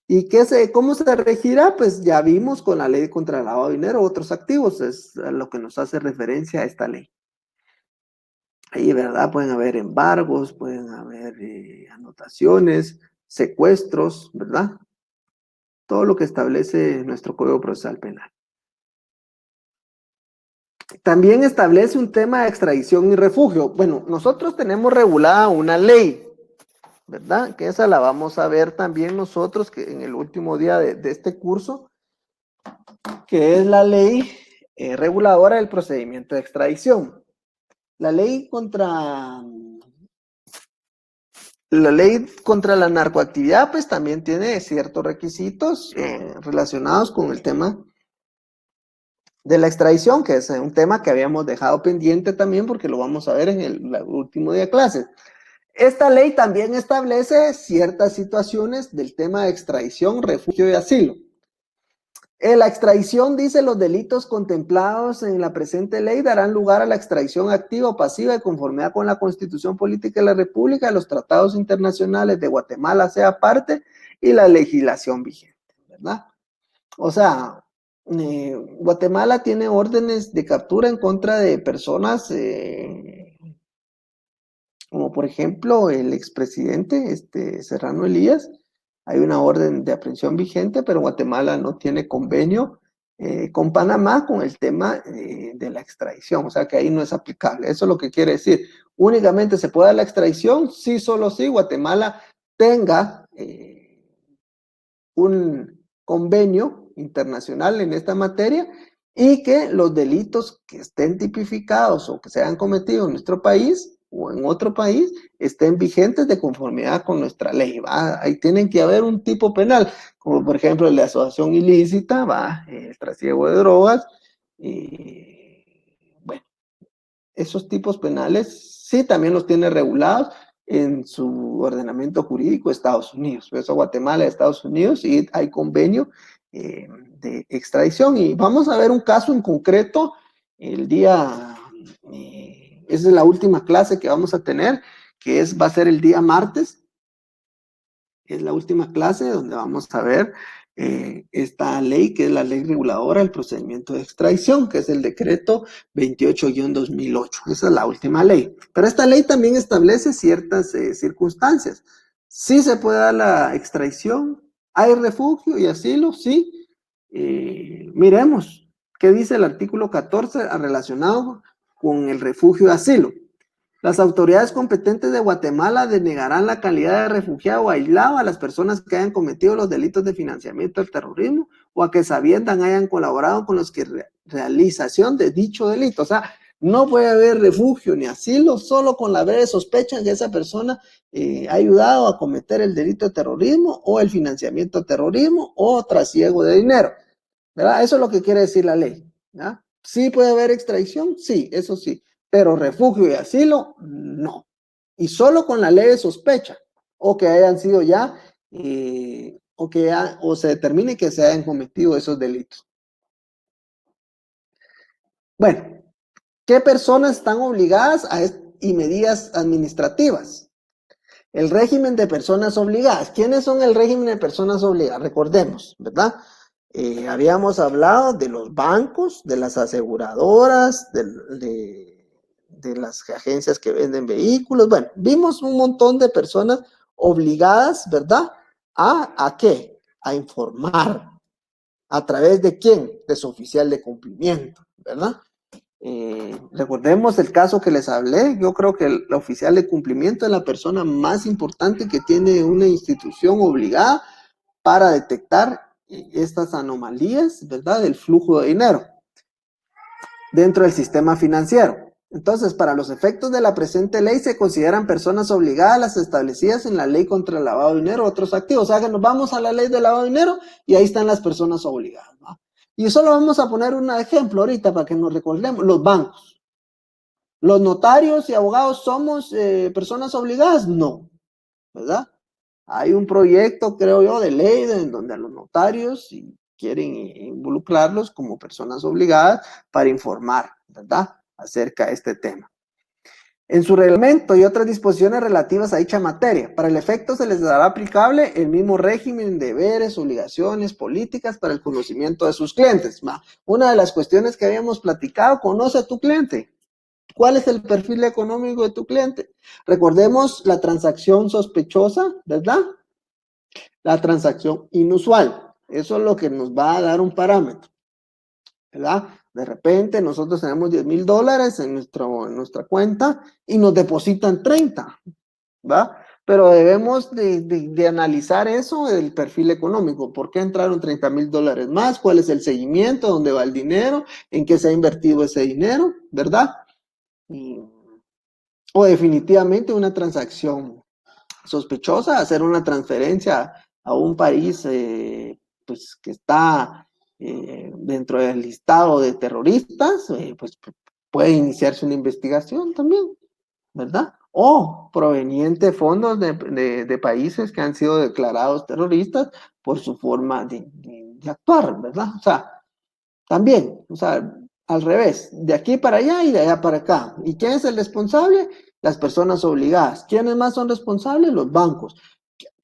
¿Y cómo se regirá? Pues ya vimos con la ley contra el lavado de dinero, otros activos, es a lo que nos hace referencia a esta ley. Ahí, ¿verdad? Pueden haber embargos, pueden haber anotaciones, secuestros, ¿verdad? Todo lo que establece nuestro Código Procesal Penal. También establece un tema de extradición y refugio. Bueno, nosotros tenemos regulada una ley, ¿verdad? Que esa la vamos a ver también nosotros que en el último día de este curso, que es la ley reguladora del procedimiento de extradición. La ley contra la narcoactividad, pues también tiene ciertos requisitos relacionados con el tema de la extradición, que es un tema que habíamos dejado pendiente también porque lo vamos a ver en el último día de clases. Esta ley también establece ciertas situaciones del tema de extradición, refugio y asilo. La extradición, dice, los delitos contemplados en la presente ley darán lugar a la extradición activa o pasiva de conformidad con la Constitución Política de la República, los tratados internacionales de Guatemala sea parte y la legislación vigente, ¿verdad? O sea, Guatemala tiene órdenes de captura en contra de personas como por ejemplo el expresidente Serrano Elías. Hay una orden de aprehensión vigente, pero Guatemala no tiene convenio con Panamá con el tema de la extradición, o sea que ahí no es aplicable. Eso es lo que quiere decir. Únicamente se puede dar la extradición si solo si Guatemala tenga un convenio internacional en esta materia y que los delitos que estén tipificados o que se hayan cometido en nuestro país o en otro país estén vigentes de conformidad con nuestra ley, ¿va? Ahí tienen que haber un tipo penal, como por ejemplo el de asociación ilícita, ¿va? El trasiego de drogas, y bueno, esos tipos penales sí también los tiene regulados en su ordenamiento jurídico Estados Unidos. Por eso Guatemala, Estados Unidos, y hay convenio de extradición. Y vamos a ver un caso en concreto el día, esa es la última clase que vamos a tener, va a ser el día martes. Es la última clase donde vamos a ver esta ley, que es la ley reguladora del procedimiento de extradición, que es el decreto 28-2008. Esa es la última ley. Pero esta ley también establece ciertas circunstancias. Sí se puede dar la extradición, hay refugio y asilo, sí. Miremos qué dice el artículo 14 relacionado con el refugio y asilo. Las autoridades competentes de Guatemala denegarán la calidad de refugiado o aislado a las personas que hayan cometido los delitos de financiamiento del terrorismo o a que sabiendan hayan colaborado con los que realización de dicho delito. O sea, no puede haber refugio ni asilo solo con la breve sospecha de que esa persona ha ayudado a cometer el delito de terrorismo o el financiamiento de terrorismo o trasiego de dinero, ¿verdad? Eso es lo que quiere decir la ley, ¿verdad? ¿Sí puede haber extradición? Sí, eso sí. Pero refugio y asilo, no. Y solo con la leve sospecha, o que hayan sido ya, o se determine que se hayan cometido esos delitos. Bueno, ¿qué personas están obligadas y medidas administrativas? El régimen de personas obligadas. ¿Quiénes son el régimen de personas obligadas? Recordemos, ¿verdad? Habíamos hablado de los bancos, de las aseguradoras, de las agencias que venden vehículos. Bueno, vimos un montón de personas obligadas, ¿verdad? ¿A qué? A informar. ¿A través de quién? De su oficial de cumplimiento, ¿verdad? Recordemos el caso que les hablé. Yo creo que el oficial de cumplimiento es la persona más importante que tiene una institución obligada para detectar estas anomalías, ¿verdad? Del flujo de dinero dentro del sistema financiero. Entonces, para los efectos de la presente ley, se consideran personas obligadas las establecidas en la ley contra el lavado de dinero, otros activos. O sea, que nos vamos a la ley del lavado de dinero y ahí están las personas obligadas, ¿no? Y solo vamos a poner un ejemplo ahorita para que nos recordemos. Los bancos. ¿Los notarios y abogados somos personas obligadas? No, ¿verdad? Hay un proyecto, creo yo, de ley en donde a los notarios, si quieren involucrarlos como personas obligadas para informar, ¿verdad? Acerca de este tema. En su reglamento y otras disposiciones relativas a dicha materia. Para el efecto se les dará aplicable el mismo régimen, deberes, obligaciones, políticas para el conocimiento de sus clientes. Una de las cuestiones que habíamos platicado, conoce a tu cliente. ¿Cuál es el perfil económico de tu cliente? Recordemos la transacción sospechosa, ¿verdad? La transacción inusual. Eso es lo que nos va a dar un parámetro, ¿verdad? De repente nosotros tenemos $10,000 en nuestra cuenta y nos depositan 30, ¿va? Pero debemos de analizar eso del perfil económico. ¿Por qué entraron $30,000 más? ¿Cuál es el seguimiento? ¿Dónde va el dinero? ¿En qué se ha invertido ese dinero? ¿Verdad? O definitivamente una transacción sospechosa, hacer una transferencia a un país pues, que está dentro del listado de terroristas, pues puede iniciarse una investigación también, ¿verdad? O proveniente de fondos de países que han sido declarados terroristas por su forma de actuar, ¿verdad? O sea, también, o sea, al revés, de aquí para allá y de allá para acá. ¿Y quién es el responsable? Las personas obligadas. ¿Quiénes más son responsables? Los bancos.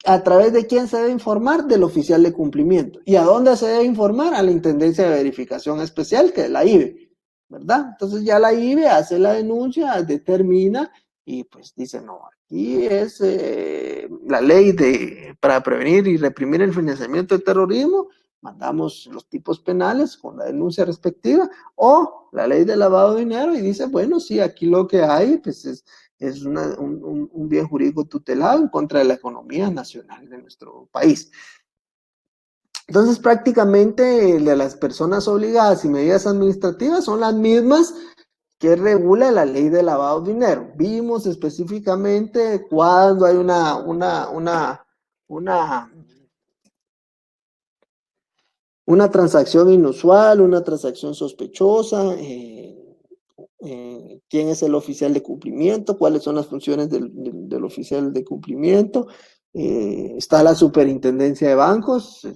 ¿A través de quién se debe informar? Del oficial de cumplimiento. ¿Y a dónde se debe informar? A la Intendencia de Verificación Especial, que es la IVE, ¿verdad? Entonces ya la IVE hace la denuncia, determina y pues dice, no, aquí es la ley para prevenir y reprimir el financiamiento del terrorismo, mandamos los tipos penales con la denuncia respectiva, o la ley de lavado de dinero y dice, bueno, sí, aquí lo que hay pues es un bien jurídico tutelado en contra de la economía nacional de nuestro país. Entonces, prácticamente las personas obligadas y medidas administrativas son las mismas que regula la ley de lavado de dinero. Vimos específicamente cuando hay una transacción inusual, una transacción sospechosa, quién es el oficial de cumplimiento, cuáles son las funciones del oficial de cumplimiento. Está la superintendencia de bancos,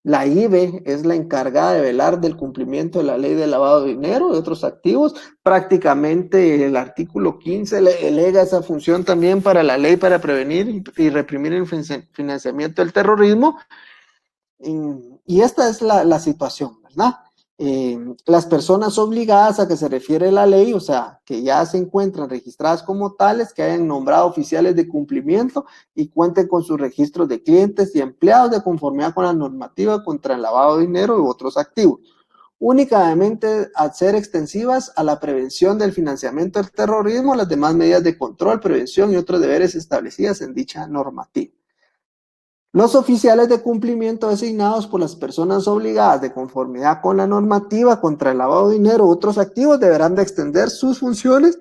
la IVE es la encargada de velar del cumplimiento de la ley de lavado de dinero y otros activos. Prácticamente el artículo 15 le delega esa función también para la ley para prevenir y reprimir el financiamiento del terrorismo. Y esta es la situación, ¿verdad? Las personas obligadas a que se refiere la ley, o sea, que ya se encuentran registradas como tales, que hayan nombrado oficiales de cumplimiento y cuenten con sus registros de clientes y empleados de conformidad con la normativa contra el lavado de dinero y otros activos. Únicamente al ser extensivas a la prevención del financiamiento del terrorismo, las demás medidas de control, prevención y otros deberes establecidas en dicha normativa. Los oficiales de cumplimiento designados por las personas obligadas de conformidad con la normativa contra el lavado de dinero u otros activos deberán de extender sus funciones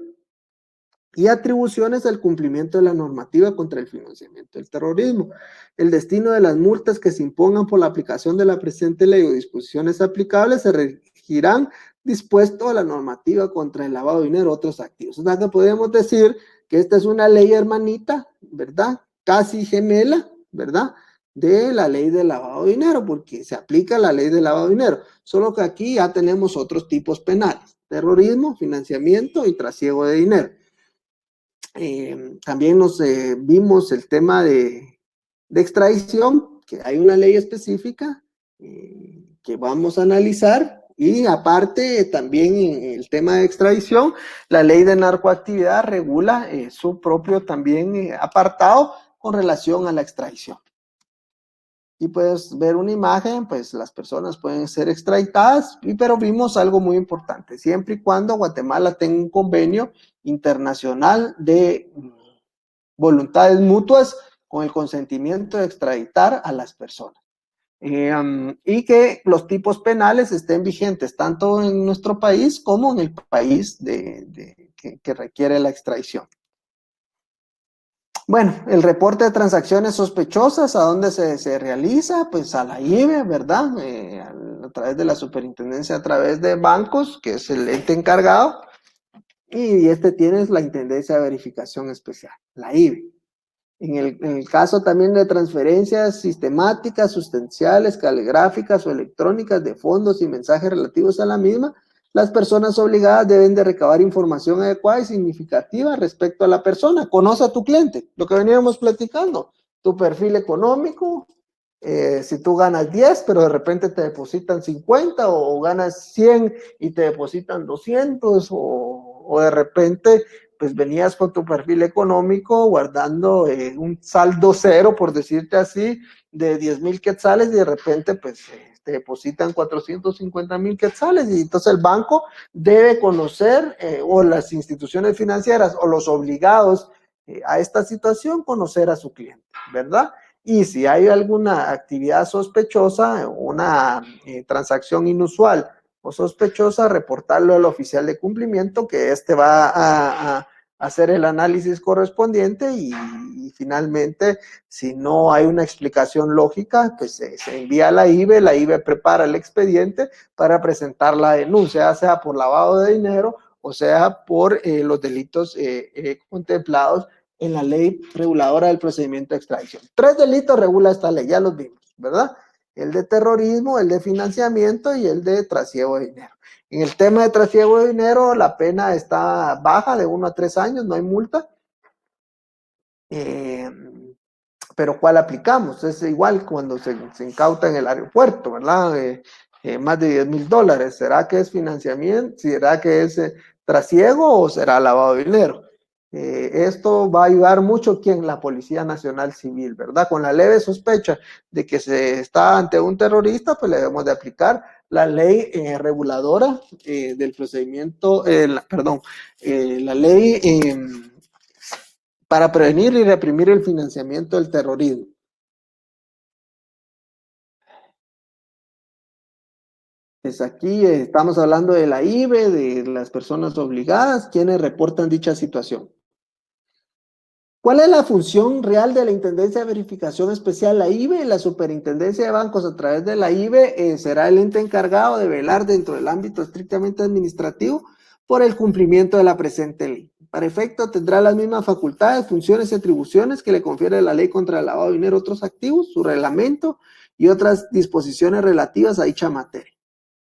y atribuciones al cumplimiento de la normativa contra el financiamiento del terrorismo. El destino de las multas que se impongan por la aplicación de la presente ley o disposiciones aplicables se regirán dispuesto a la normativa contra el lavado de dinero u otros activos. O sea que podemos decir que esta es una ley hermanita, ¿verdad? Casi gemela, ¿verdad? De la ley de lavado de dinero, porque se aplica la ley de lavado de dinero, solo que aquí ya tenemos otros tipos penales, terrorismo, financiamiento y trasiego de dinero. También nos vimos el tema de extradición, que hay una ley específica que vamos a analizar, y aparte también en el tema de extradición, la ley de narcoactividad regula su propio también apartado con relación a la extradición. Y puedes ver una imagen, pues las personas pueden ser extraditadas, pero vimos algo muy importante, siempre y cuando Guatemala tenga un convenio internacional de voluntades mutuas con el consentimiento de extraditar a las personas. Y que los tipos penales estén vigentes tanto en nuestro país como en el país que requiere la extradición. Bueno, el reporte de transacciones sospechosas, ¿a dónde se realiza? Pues a la IVE, ¿verdad? A través de la superintendencia, a través de bancos, que es el ente encargado, y tiene la Intendencia de Verificación Especial, la IVE. En el caso también de transferencias sistemáticas, sustanciales, caligráficas o electrónicas de fondos y mensajes relativos a la misma, Las personas obligadas deben de recabar información adecuada y significativa respecto a la persona. Conoce a tu cliente, lo que veníamos platicando, tu perfil económico, si tú ganas 10, pero de repente te depositan 50 o ganas 100 y te depositan 200 o de repente pues venías con tu perfil económico guardando un saldo cero, por decirte así, de 10,000 quetzales y de repente pues te depositan 450,000 quetzales y entonces el banco debe conocer o las instituciones financieras o los obligados a esta situación conocer a su cliente, ¿verdad? Y si hay alguna actividad sospechosa, una transacción inusual o sospechosa, reportarlo al oficial de cumplimiento, que este va a hacer el análisis correspondiente y finalmente, si no hay una explicación lógica, pues se envía a la IBE prepara el expediente para presentar la denuncia, sea por lavado de dinero o sea por los delitos contemplados en la ley reguladora del procedimiento de extradición. 3 delitos regula esta ley, ya los vimos, ¿verdad? El de terrorismo, el de financiamiento y el de trasiego de dinero. En el tema de trasiego de dinero, la pena está baja, de 1 a 3 años, no hay multa. Pero ¿cuál aplicamos? Es igual cuando se incauta en el aeropuerto, ¿verdad? Más de $10,000. ¿Será que es financiamiento? ¿Será que es trasiego o será lavado de dinero? Esto va a ayudar mucho quien la Policía Nacional Civil, ¿verdad? Con la leve sospecha de que se está ante un terrorista, pues le debemos de aplicar la ley reguladora del procedimiento, la ley para prevenir y reprimir el financiamiento del terrorismo. Pues aquí estamos hablando de la IBE, de las personas obligadas, quienes reportan dicha situación. ¿Cuál es la función real de la Intendencia de Verificación Especial, la IBE? La Superintendencia de Bancos, a través de la IBE, será el ente encargado de velar dentro del ámbito estrictamente administrativo por el cumplimiento de la presente ley. Para efecto, tendrá las mismas facultades, funciones y atribuciones que le confiere la ley contra el lavado de dinero y otros activos, su reglamento y otras disposiciones relativas a dicha materia.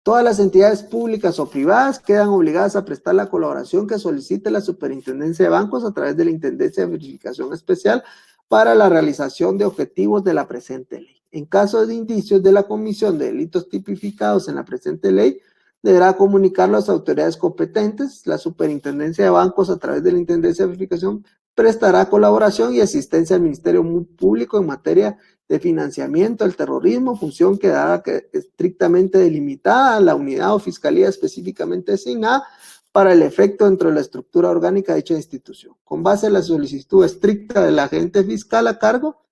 Todas las entidades públicas o privadas quedan obligadas a prestar la colaboración que solicite la Superintendencia de Bancos a través de la Intendencia de Verificación Especial para la realización de objetivos de la presente ley. En caso de indicios de la comisión de delitos tipificados en la presente ley, deberá comunicarlo a las autoridades competentes. La Superintendencia de Bancos, a través de la Intendencia de Verificación, prestará colaboración y asistencia al Ministerio Público en materia de financiamiento al terrorismo, función quedará estrictamente delimitada a la unidad o fiscalía específicamente designada para el efecto dentro de la estructura orgánica de dicha institución, con base en la solicitud estricta del agente fiscal a cargo,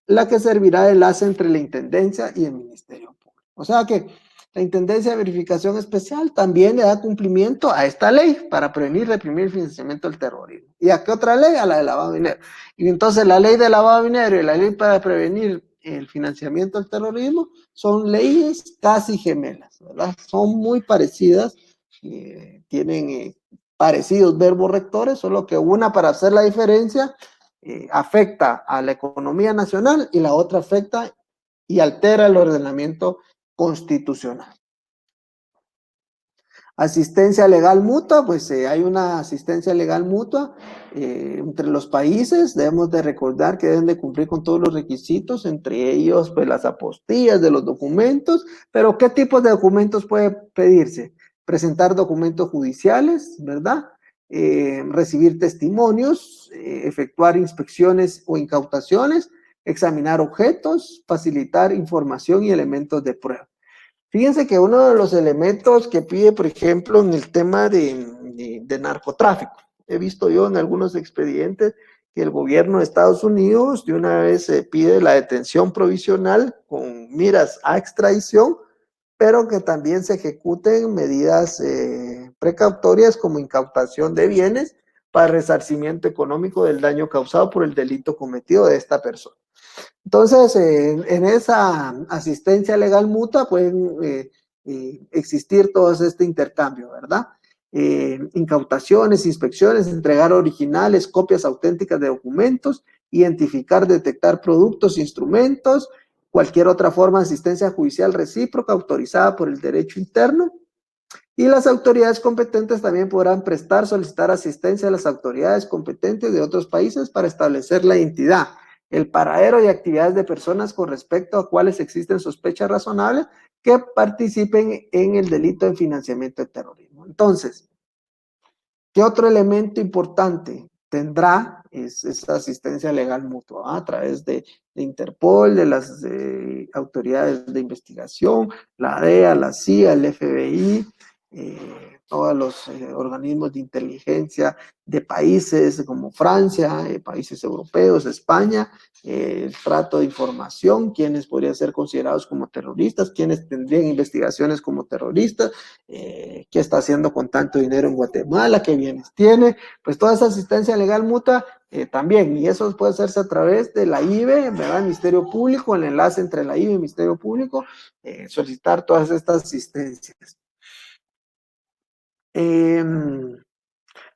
la que servirá de enlace entre la Intendencia y el Ministerio Público. O sea que la Intendencia de Verificación Especial también le da cumplimiento a esta ley para prevenir y reprimir el financiamiento del terrorismo. ¿Y a qué otra ley? A la de lavado de dinero. Y entonces la ley de lavado de dinero y la ley para prevenir el financiamiento del terrorismo son leyes casi gemelas, ¿verdad? Son muy parecidas, tienen parecidos verbos rectores, solo que una, para hacer la diferencia, afecta a la economía nacional y la otra afecta y altera el ordenamiento constitucional. Asistencia legal mutua, pues hay una asistencia legal mutua entre los países. Debemos de recordar que deben de cumplir con todos los requisitos, entre ellos pues las apostillas de los documentos. Pero ¿qué tipos de documentos puede pedirse? Presentar documentos judiciales, ¿verdad? Recibir testimonios, efectuar inspecciones o incautaciones, examinar objetos, facilitar información y elementos de prueba. Fíjense que uno de los elementos que pide, por ejemplo, en el tema de narcotráfico, he visto yo en algunos expedientes que el gobierno de Estados Unidos de una vez pide la detención provisional con miras a extradición, pero que también se ejecuten medidas precautorias como incautación de bienes para resarcimiento económico del daño causado por el delito cometido de esta persona. Entonces, en esa asistencia legal mutua pueden existir todo este intercambio, ¿verdad? Incautaciones, inspecciones, entregar originales, copias auténticas de documentos, identificar, detectar productos, instrumentos, cualquier otra forma de asistencia judicial recíproca autorizada por el derecho interno, Y las autoridades competentes también podrán solicitar asistencia a las autoridades competentes de otros países para establecer la identidad, el paradero y actividades de personas con respecto a cuáles existen sospechas razonables que participen en el delito de financiamiento de terrorismo. Entonces, ¿qué otro elemento importante tendrá? Es esa asistencia legal mutua, ¿ah? A través de Interpol, de las autoridades de investigación, la DEA, la CIA, el FBI, todos los organismos de inteligencia de países como Francia, países europeos, España, el trato de información, quienes podrían ser considerados como terroristas, quienes tendrían investigaciones como terroristas, qué está haciendo con tanto dinero en Guatemala, qué bienes tiene, pues toda esa asistencia legal mutua también, y eso puede hacerse a través de la IBE, ¿verdad? Ministerio Público, el enlace entre la IBE y el Ministerio Público, solicitar todas estas asistencias.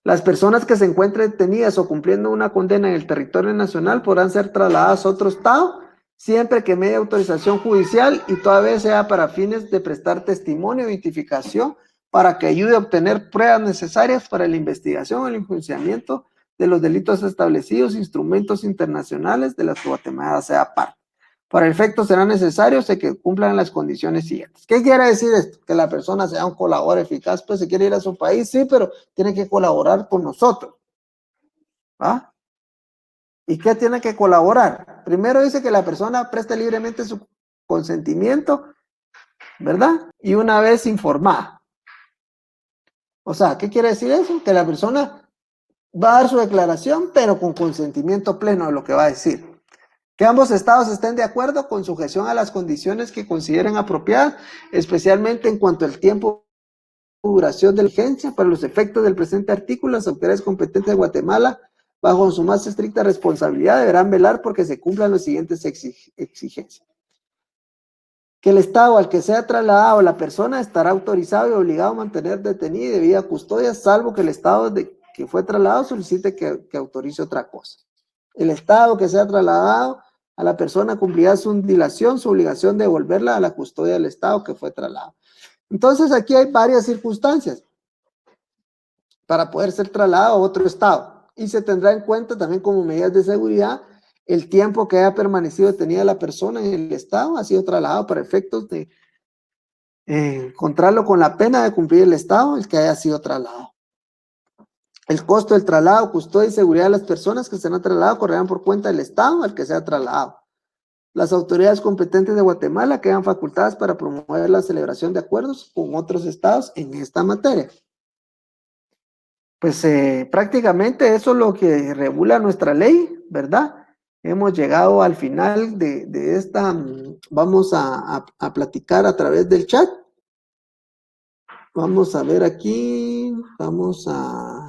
Las personas que se encuentren detenidas o cumpliendo una condena en el territorio nacional podrán ser trasladadas a otro estado siempre que medie autorización judicial y todavía sea para fines de prestar testimonio o identificación para que ayude a obtener pruebas necesarias para la investigación o el enjuiciamiento de los delitos establecidos, instrumentos internacionales de las que Guatemala sea parte. Para efecto será necesario que cumplan las condiciones siguientes. ¿Qué quiere decir esto? Que la persona sea un colaborador eficaz, pues se quiere ir a su país, sí, pero tiene que colaborar con nosotros. ¿Ah? ¿Y qué tiene que colaborar? Primero dice que la persona preste libremente su consentimiento, ¿verdad? Y una vez informada. O sea, ¿qué quiere decir eso? Que la persona va a dar su declaración, pero con consentimiento pleno de lo que va a decir. Que ambos estados estén de acuerdo con sujeción a las condiciones que consideren apropiadas, especialmente en cuanto al tiempo de duración de la vigencia. Para los efectos del presente artículo, las autoridades competentes de Guatemala, bajo su más estricta responsabilidad, deberán velar porque se cumplan las siguientes exigencias. Que el estado al que sea trasladado la persona estará autorizado y obligado a mantener detenida y debida custodia, salvo que el estado que fue trasladado solicite que autorice otra cosa. El estado que sea trasladado a la persona cumplirá su dilación, su obligación de devolverla a la custodia del estado que fue trasladado. Entonces aquí hay varias circunstancias para poder ser trasladado a otro estado y se tendrá en cuenta también como medidas de seguridad el tiempo que haya permanecido detenida la persona en el estado ha sido trasladado para efectos de encontrarlo con la pena de cumplir el estado el que haya sido trasladado. El costo del traslado, custodia y seguridad de las personas que serán trasladadas correrán por cuenta del estado al que sea trasladado. Las autoridades competentes de Guatemala quedan facultadas para promover la celebración de acuerdos con otros estados en esta materia. Pues prácticamente eso es lo que regula nuestra ley, ¿verdad? Hemos llegado al final de esta, vamos a platicar a través del chat. Vamos a ver aquí, vamos a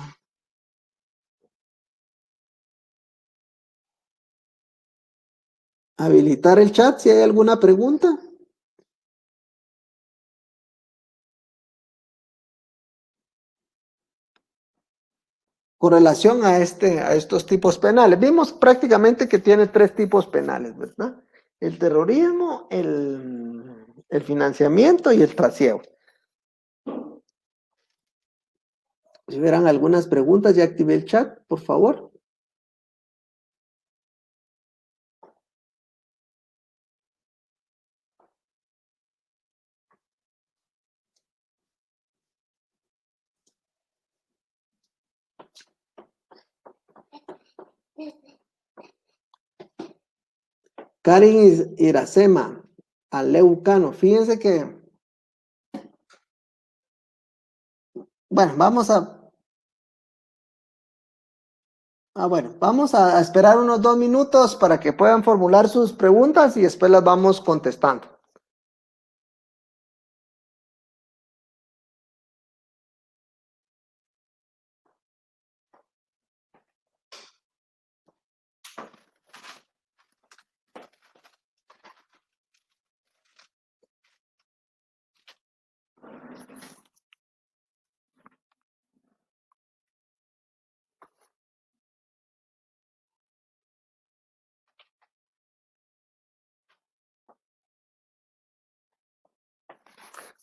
habilitar el chat si hay alguna pregunta. Con relación a estos tipos penales. Vimos prácticamente que tiene tres tipos penales, ¿verdad? El terrorismo, el financiamiento y el trasiego. Si hubieran algunas preguntas, ya activé el chat, por favor. Karin Iracema, Aleucano. Fíjense que, bueno, vamos a esperar unos 2 minutos para que puedan formular sus preguntas y después las vamos contestando.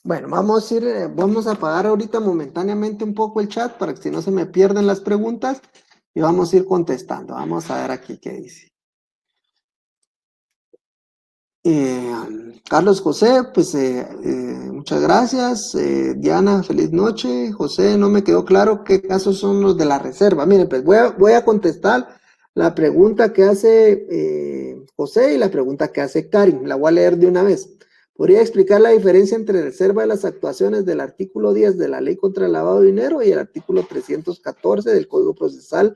Bueno, vamos a apagar ahorita momentáneamente un poco el chat para que si no se me pierden las preguntas y vamos a ir contestando. Vamos a ver aquí qué dice. Carlos José, pues muchas gracias. Diana, feliz noche. José, no me quedó claro qué casos son los de la reserva. Miren, pues voy a contestar la pregunta que hace José y la pregunta que hace Karin. La voy a leer de una vez. ¿Podría explicar la diferencia entre reserva de las actuaciones del artículo 10 de la Ley contra el Lavado de Dinero y el artículo 314 del Código Procesal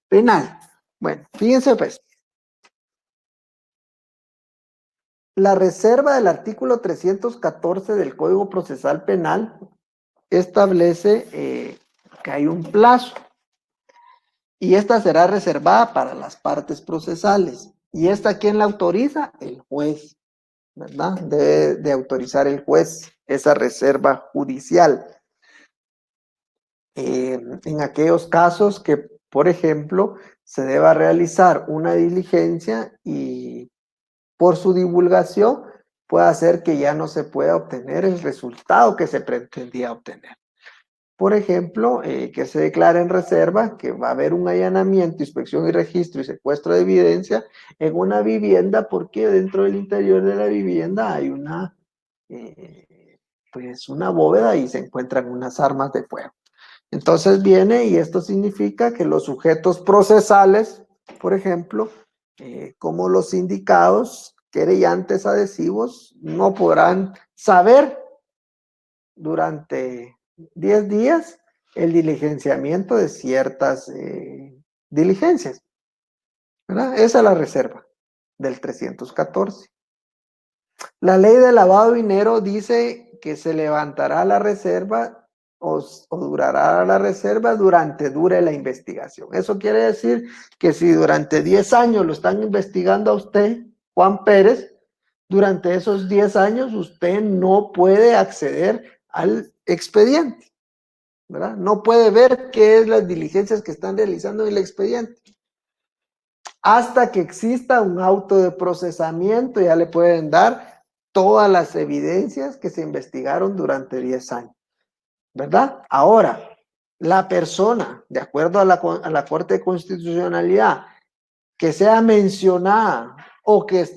Penal? Bueno, fíjense pues. La reserva del artículo 314 del Código Procesal Penal establece que hay un plazo y esta será reservada para las partes procesales. ¿Y esta quién la autoriza? El juez, ¿verdad? Debe de autorizar el juez esa reserva judicial. En aquellos casos que, por ejemplo, se deba realizar una diligencia y por su divulgación puede hacer que ya no se pueda obtener el resultado que se pretendía obtener. Por ejemplo, que se declare en reserva que va a haber un allanamiento, inspección y registro y secuestro de evidencia en una vivienda porque dentro del interior de la vivienda hay pues una bóveda y se encuentran unas armas de fuego. Entonces viene y esto significa que los sujetos procesales, por ejemplo, como los sindicados, querellantes adhesivos, no podrán saber durante 10 días el diligenciamiento de ciertas diligencias, ¿verdad? Esa es la reserva del 314. La ley de lavado de dinero dice que se levantará la reserva o durará la reserva dure la investigación. Eso quiere decir que si durante 10 años lo están investigando a usted, Juan Pérez, durante esos 10 años usted no puede acceder al expediente, ¿verdad? No puede ver qué es las diligencias que están realizando en el expediente. Hasta que exista un auto de procesamiento, ya le pueden dar todas las evidencias que se investigaron durante 10 años, ¿verdad? Ahora, la persona, de acuerdo a la Corte de Constitucionalidad, que sea mencionada o que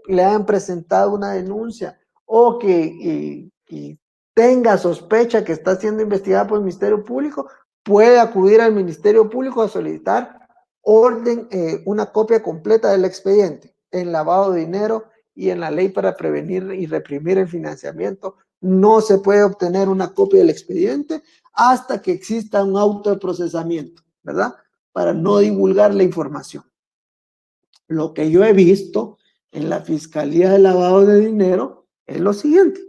le hayan presentado una denuncia o que tenga sospecha que está siendo investigada por el Ministerio Público, puede acudir al Ministerio Público a solicitar una copia completa del expediente en lavado de dinero y en la ley para prevenir y reprimir el financiamiento. No se puede obtener una copia del expediente hasta que exista un auto de procesamiento, ¿verdad? Para no divulgar la información. Lo que yo he visto en la Fiscalía de Lavado de Dinero es lo siguiente.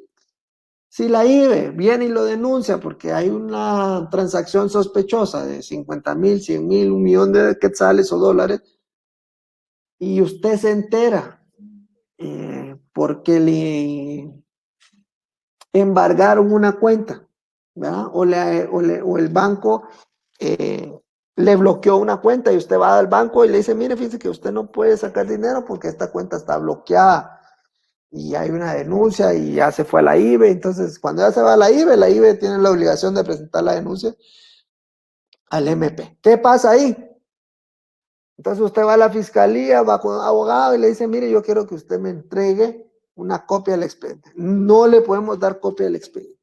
Si la IBE viene y lo denuncia porque hay una transacción sospechosa de 50,000, 100,000, 1,000,000 de quetzales o dólares, y usted se entera porque le embargaron una cuenta, ¿verdad? O el banco le bloqueó una cuenta y usted va al banco y le dice, mire, fíjese que usted no puede sacar dinero porque esta cuenta está bloqueada y hay una denuncia y ya se fue a la IBE. Entonces, cuando ya se va a la IBE tiene la obligación de presentar la denuncia al MP. ¿Qué pasa ahí? Entonces usted va a la fiscalía, va con un abogado y le dice, mire, yo quiero que usted me entregue una copia del expediente. No le podemos dar copia del expediente.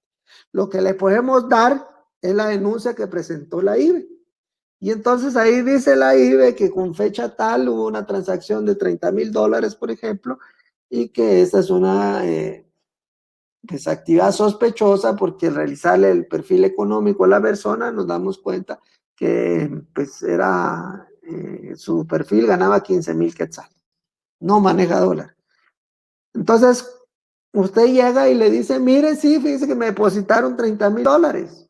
Lo que le podemos dar es la denuncia que presentó la IBE. Y entonces ahí dice la IBE que con fecha tal hubo una transacción de 30,000 dólares, por ejemplo, y que esa es una actividad sospechosa porque al realizarle el perfil económico a la persona nos damos cuenta que pues era su perfil ganaba 15,000 quetzales, no maneja dólar. Entonces usted llega y le dice, mire, sí, fíjese que me depositaron 30,000 dólares,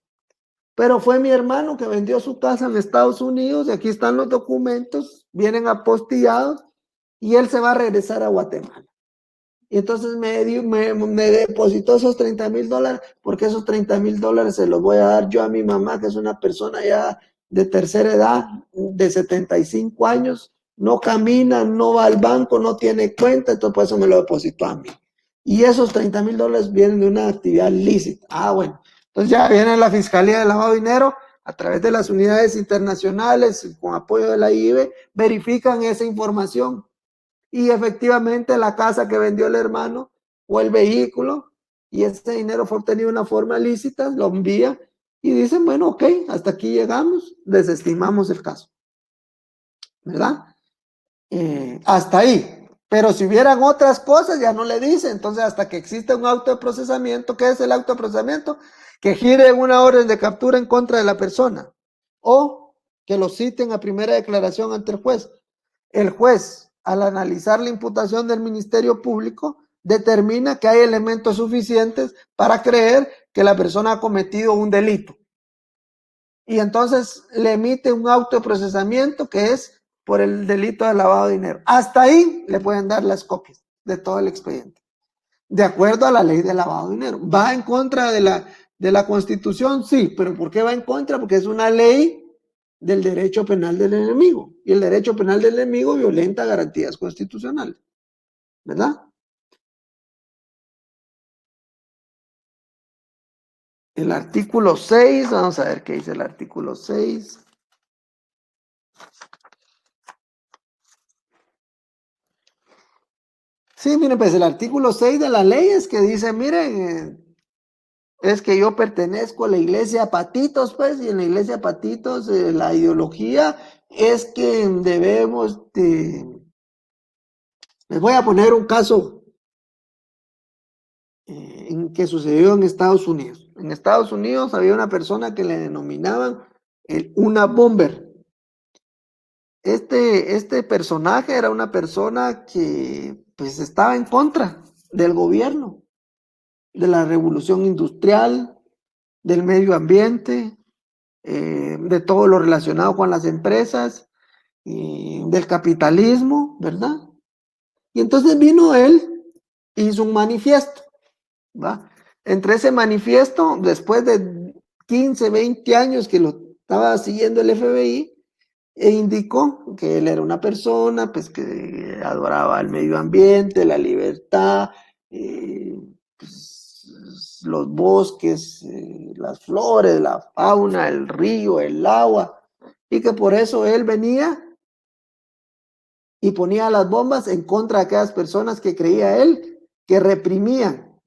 pero fue mi hermano que vendió su casa en Estados Unidos y aquí están los documentos, vienen apostillados y él se va a regresar a Guatemala. Y entonces me depositó esos 30,000 dólares, porque esos 30,000 dólares se los voy a dar yo a mi mamá, que es una persona ya de tercera edad, de 75 años, no camina, no va al banco, no tiene cuenta, entonces por eso me lo depositó a mí. Y esos $30,000 vienen de una actividad lícita. Ah, bueno. Entonces ya viene la Fiscalía de Lavado de Dinero a través de las unidades internacionales con apoyo de la IBE, verifican esa información y efectivamente la casa que vendió el hermano o el vehículo y ese dinero fue obtenido de una forma lícita, lo envía y dicen, bueno, ok, hasta aquí llegamos, desestimamos el caso, ¿verdad? Hasta ahí. Pero si hubieran otras cosas, ya no le dice. Entonces, hasta que existe un auto de procesamiento, ¿qué es el auto de procesamiento? Que gire una orden de captura en contra de la persona o que lo citen a primera declaración ante el juez. El juez, al analizar la imputación del Ministerio Público, determina que hay elementos suficientes para creer que la persona ha cometido un delito. Y entonces le emite un auto de procesamiento que es por el delito de lavado de dinero. Hasta ahí le pueden dar las copias de todo el expediente, de acuerdo a la ley de lavado de dinero. ¿Va en contra de la Constitución? Sí, pero ¿por qué va en contra? Porque es una ley del derecho penal del enemigo. Y el derecho penal del enemigo violenta garantías constitucionales, ¿verdad? El artículo 6, vamos a ver qué dice el artículo 6. Sí, miren, pues el artículo 6 de la ley es que dice, miren, es que yo pertenezco a la iglesia Patitos, pues, y en la iglesia Patitos la ideología es que debemos de... Les voy a poner un caso en que sucedió en Estados Unidos. En Estados Unidos había una persona que le denominaban una bomber. Este personaje era una persona que pues estaba en contra del gobierno, de la revolución industrial, del medio ambiente, de todo lo relacionado con las empresas, del capitalismo, ¿verdad? Y entonces vino él, hizo un manifiesto, ¿va? Entre ese manifiesto, después de 15, 20 años que lo estaba siguiendo el FBI, e indicó que él era una persona pues, que adoraba el medio ambiente, la libertad, pues, los bosques, las flores, la fauna, el río, el agua, y que por eso él venía y ponía las bombas en contra de aquellas personas que creía él que reprimían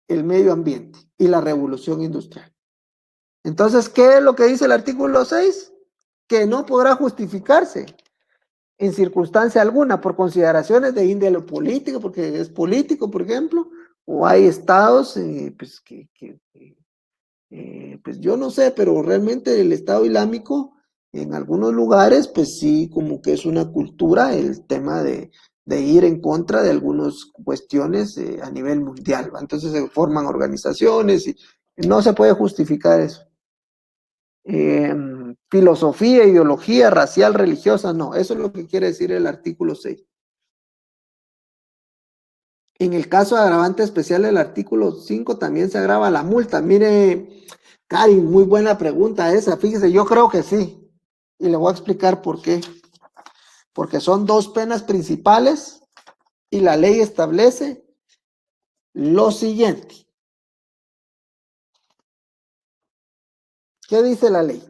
el medio ambiente y la revolución industrial. Entonces, ¿qué es lo que dice el artículo 6? Que no podrá justificarse en circunstancia alguna por consideraciones de índole político, porque es político, por ejemplo, o hay estados pues, pues yo no sé, pero realmente el Estado Islámico en algunos lugares, pues sí, como que es una cultura el tema de ir en contra de algunas cuestiones a nivel mundial, ¿va? Entonces se forman organizaciones y no se puede justificar eso. Filosofía, ideología racial, religiosa, no, eso es lo que quiere decir el artículo 6. En el caso de agravante especial del artículo 5 también se agrava la multa. Mire, Karin, muy buena pregunta esa. Fíjese, yo creo que sí. Y le voy a explicar por qué. Porque son dos penas principales y la ley establece lo siguiente. ¿Qué dice la ley?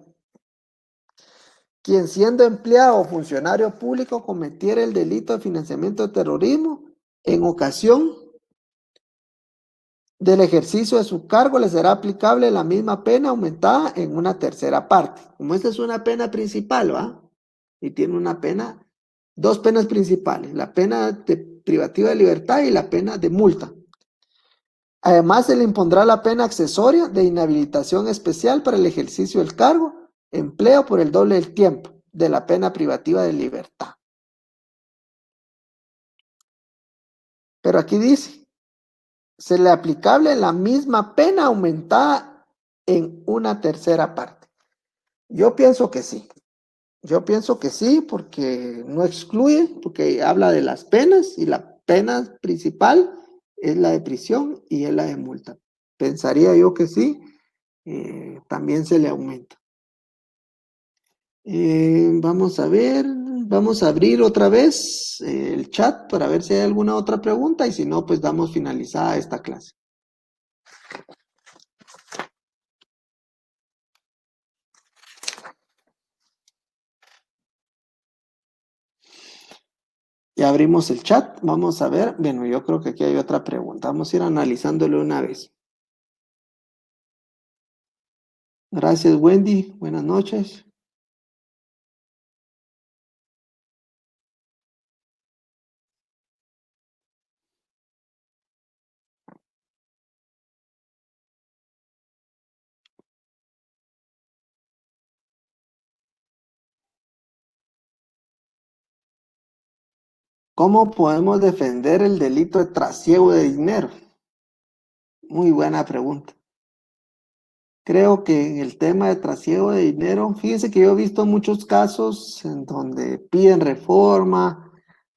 Quien siendo empleado o funcionario público cometiera el delito de financiamiento de terrorismo en ocasión del ejercicio de su cargo le será aplicable la misma pena aumentada en una tercera parte. Como esta es una pena principal, ¿va? Y tiene una pena, dos penas principales, la pena de privativa de libertad y la pena de multa. Además, se le impondrá la pena accesoria de inhabilitación especial para el ejercicio del cargo, empleo por el doble del tiempo de la pena privativa de libertad. Pero aquí dice, se le aplicable la misma pena aumentada en una tercera parte. Yo pienso que sí. Yo pienso que sí, porque no excluye, porque habla de las penas y la pena principal es la de prisión y es la de multa. Pensaría yo que sí, también se le aumenta. Vamos a ver. Vamos a abrir otra vez el chat para ver si hay alguna otra pregunta y si no, pues damos finalizada esta clase. Ya abrimos el chat, vamos a ver. Bueno, yo creo que aquí hay otra pregunta. Vamos a ir analizándolo una vez. Gracias, Wendy. Buenas noches. ¿Cómo podemos defender el delito de trasiego de dinero? Muy buena pregunta. Creo que en el tema de trasiego de dinero, fíjense que yo he visto muchos casos en donde piden reforma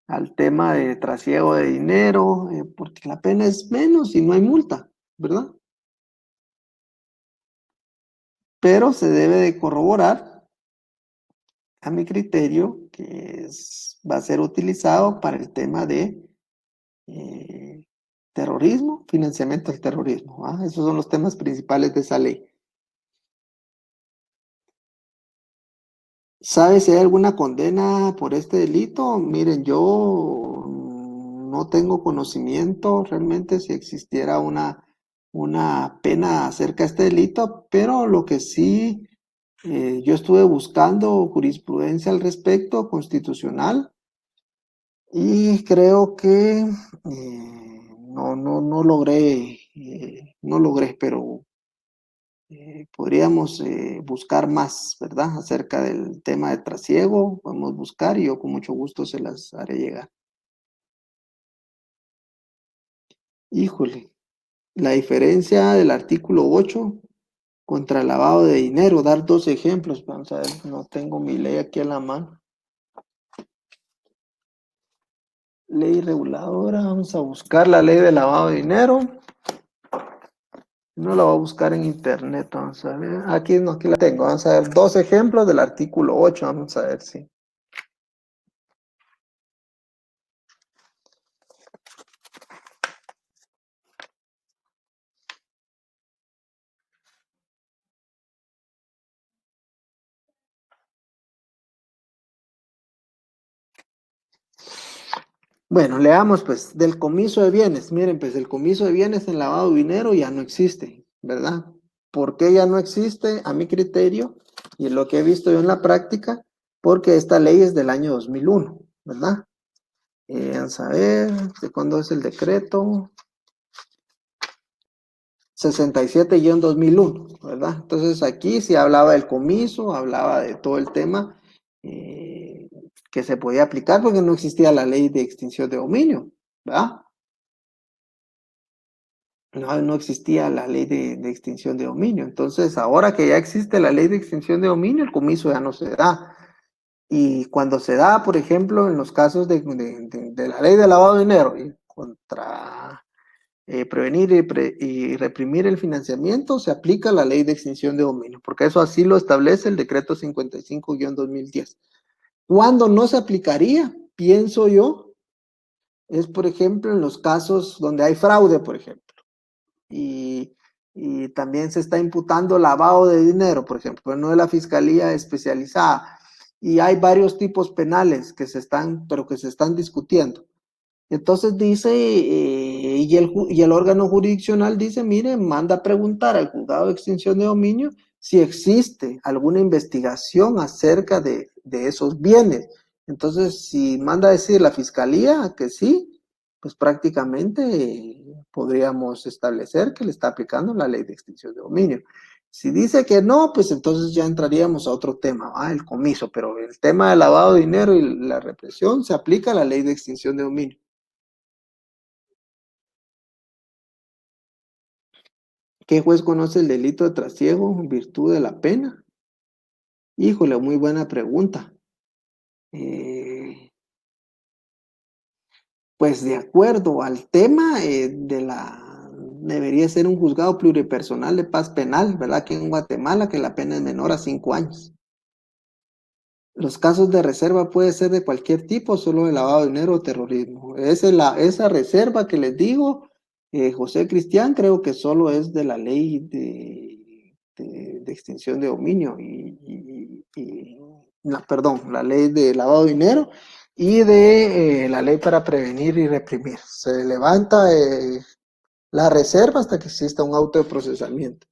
al tema de trasiego de dinero, porque la pena es menos y no hay multa, ¿verdad? Pero se debe de corroborar, a mi criterio, que va a ser utilizado para el tema de terrorismo, financiamiento del terrorismo. ¿Ah? Esos son los temas principales de esa ley. ¿Sabe si hay alguna condena por este delito? Miren, yo no tengo conocimiento realmente si existiera una pena acerca de este delito, pero lo que sí, yo estuve buscando jurisprudencia al respecto, constitucional, y creo que no logré, pero podríamos buscar más, ¿verdad? Acerca del tema de trasiego, podemos buscar y yo con mucho gusto se las haré llegar. Híjole, la diferencia del artículo 8 contra el lavado de dinero, dar dos ejemplos, vamos a ver, no tengo mi ley aquí a la mano. Ley reguladora, vamos a buscar la ley de lavado de dinero. No la voy a buscar en internet, vamos a ver. Aquí, no, aquí la tengo, vamos a ver dos ejemplos del artículo 8, vamos a ver si. Bueno, leamos pues del comiso de bienes. Miren, pues el comiso de bienes en lavado de dinero ya no existe, ¿verdad? ¿Por qué ya no existe? A mi criterio, y lo que he visto yo en la práctica, porque esta ley es del año 2001, ¿verdad? Vamos a ver, ¿de cuándo es el decreto? 67-2001, ¿verdad? Entonces aquí sí hablaba del comiso, hablaba de todo el tema que se podía aplicar porque no existía la ley de extinción de dominio, ¿verdad? No existía la ley de extinción de dominio. Entonces, ahora que ya existe la ley de extinción de dominio, el comiso ya no se da. Y cuando se da, por ejemplo, en los casos de la ley de lavado de dinero y contra prevenir y reprimir el financiamiento, se aplica la ley de extinción de dominio, porque eso así lo establece el decreto 55-2010. Cuando no se aplicaría, pienso yo, es por ejemplo en los casos donde hay fraude, por ejemplo. Y también se está imputando lavado de dinero, por ejemplo, no de la fiscalía especializada. Y hay varios tipos penales pero que se están discutiendo. Entonces dice, y el órgano jurisdiccional dice, mire, manda a preguntar al juzgado de extinción de dominio si existe alguna investigación acerca de esos bienes. Entonces, si manda a decir la fiscalía que sí, pues prácticamente podríamos establecer que le está aplicando la ley de extinción de dominio. Si dice que no, pues entonces ya entraríamos a otro tema, el comiso, pero el tema del lavado de dinero y la represión se aplica a la ley de extinción de dominio. ¿Qué juez conoce el delito de trasiego en virtud de la pena? Híjole, muy buena pregunta. Eh, pues de acuerdo al tema debería ser un juzgado pluripersonal de paz penal, ¿verdad? Que en Guatemala que la pena es menor a 5 años. Los casos de reserva puede ser de cualquier tipo, solo de lavado de dinero o terrorismo. Esa reserva que les digo, José Cristian, creo que solo es de la ley de extinción de dominio perdón, la ley de lavado de dinero y de la ley para prevenir y reprimir. Se levanta la reserva hasta que exista un auto de procesamiento.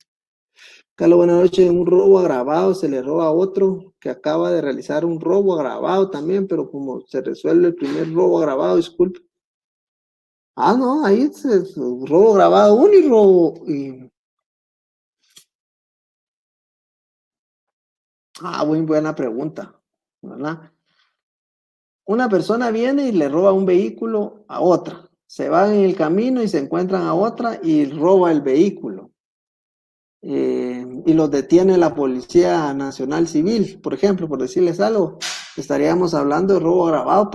Carlos, buenas noches. Un robo agravado se le roba a otro que acaba de realizar un robo agravado también, pero como se resuelve el primer robo agravado, disculpe. Ah, no, ahí es robo agravado uno y robo. Muy buena pregunta, ¿verdad? Una persona viene y le roba un vehículo a otra. Se van en el camino y se encuentran a otra y roba el vehículo. Y los detiene la Policía Nacional Civil, por ejemplo, por decirles algo, estaríamos hablando de robo agravado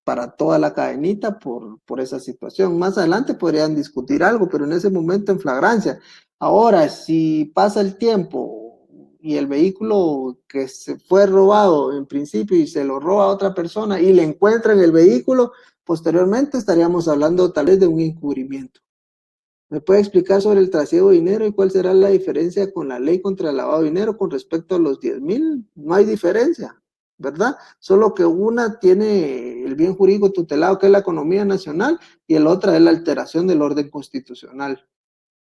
para toda la cadenita por esa situación. Más adelante podrían discutir algo, pero en ese momento en flagrancia. Ahora, si pasa el tiempo y el vehículo que se fue robado en principio y se lo roba a otra persona y le encuentran el vehículo, posteriormente estaríamos hablando tal vez de un encubrimiento. ¿Me puede explicar sobre el trasiego de dinero y cuál será la diferencia con la ley contra el lavado de dinero con respecto a los 10,000? No hay diferencia, ¿verdad? Solo que una tiene el bien jurídico tutelado, que es la economía nacional, y el otra es la alteración del orden constitucional.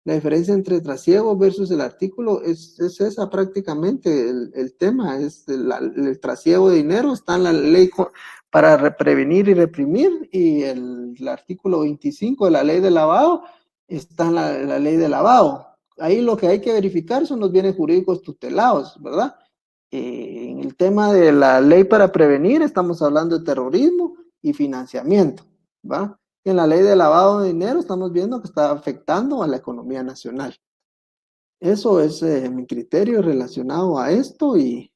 La diferencia entre trasiego versus el artículo es esa prácticamente el tema, es el trasiego de dinero, está en la ley para prevenir y reprimir y el artículo 25 de la ley de lavado está en la ley de lavado. Ahí lo que hay que verificar son los bienes jurídicos tutelados, ¿verdad? En el tema de la ley para prevenir estamos hablando de terrorismo y financiamiento, ¿va? En la ley de lavado de dinero estamos viendo que está afectando a la economía nacional. Eso es mi criterio relacionado a esto y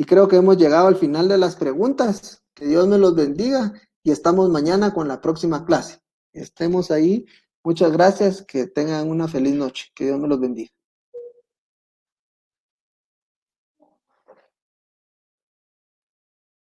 creo que hemos llegado al final de las preguntas. Que Dios me los bendiga y estamos mañana con la próxima clase. Estemos ahí. Muchas gracias. Que tengan una feliz noche. Que Dios me los bendiga.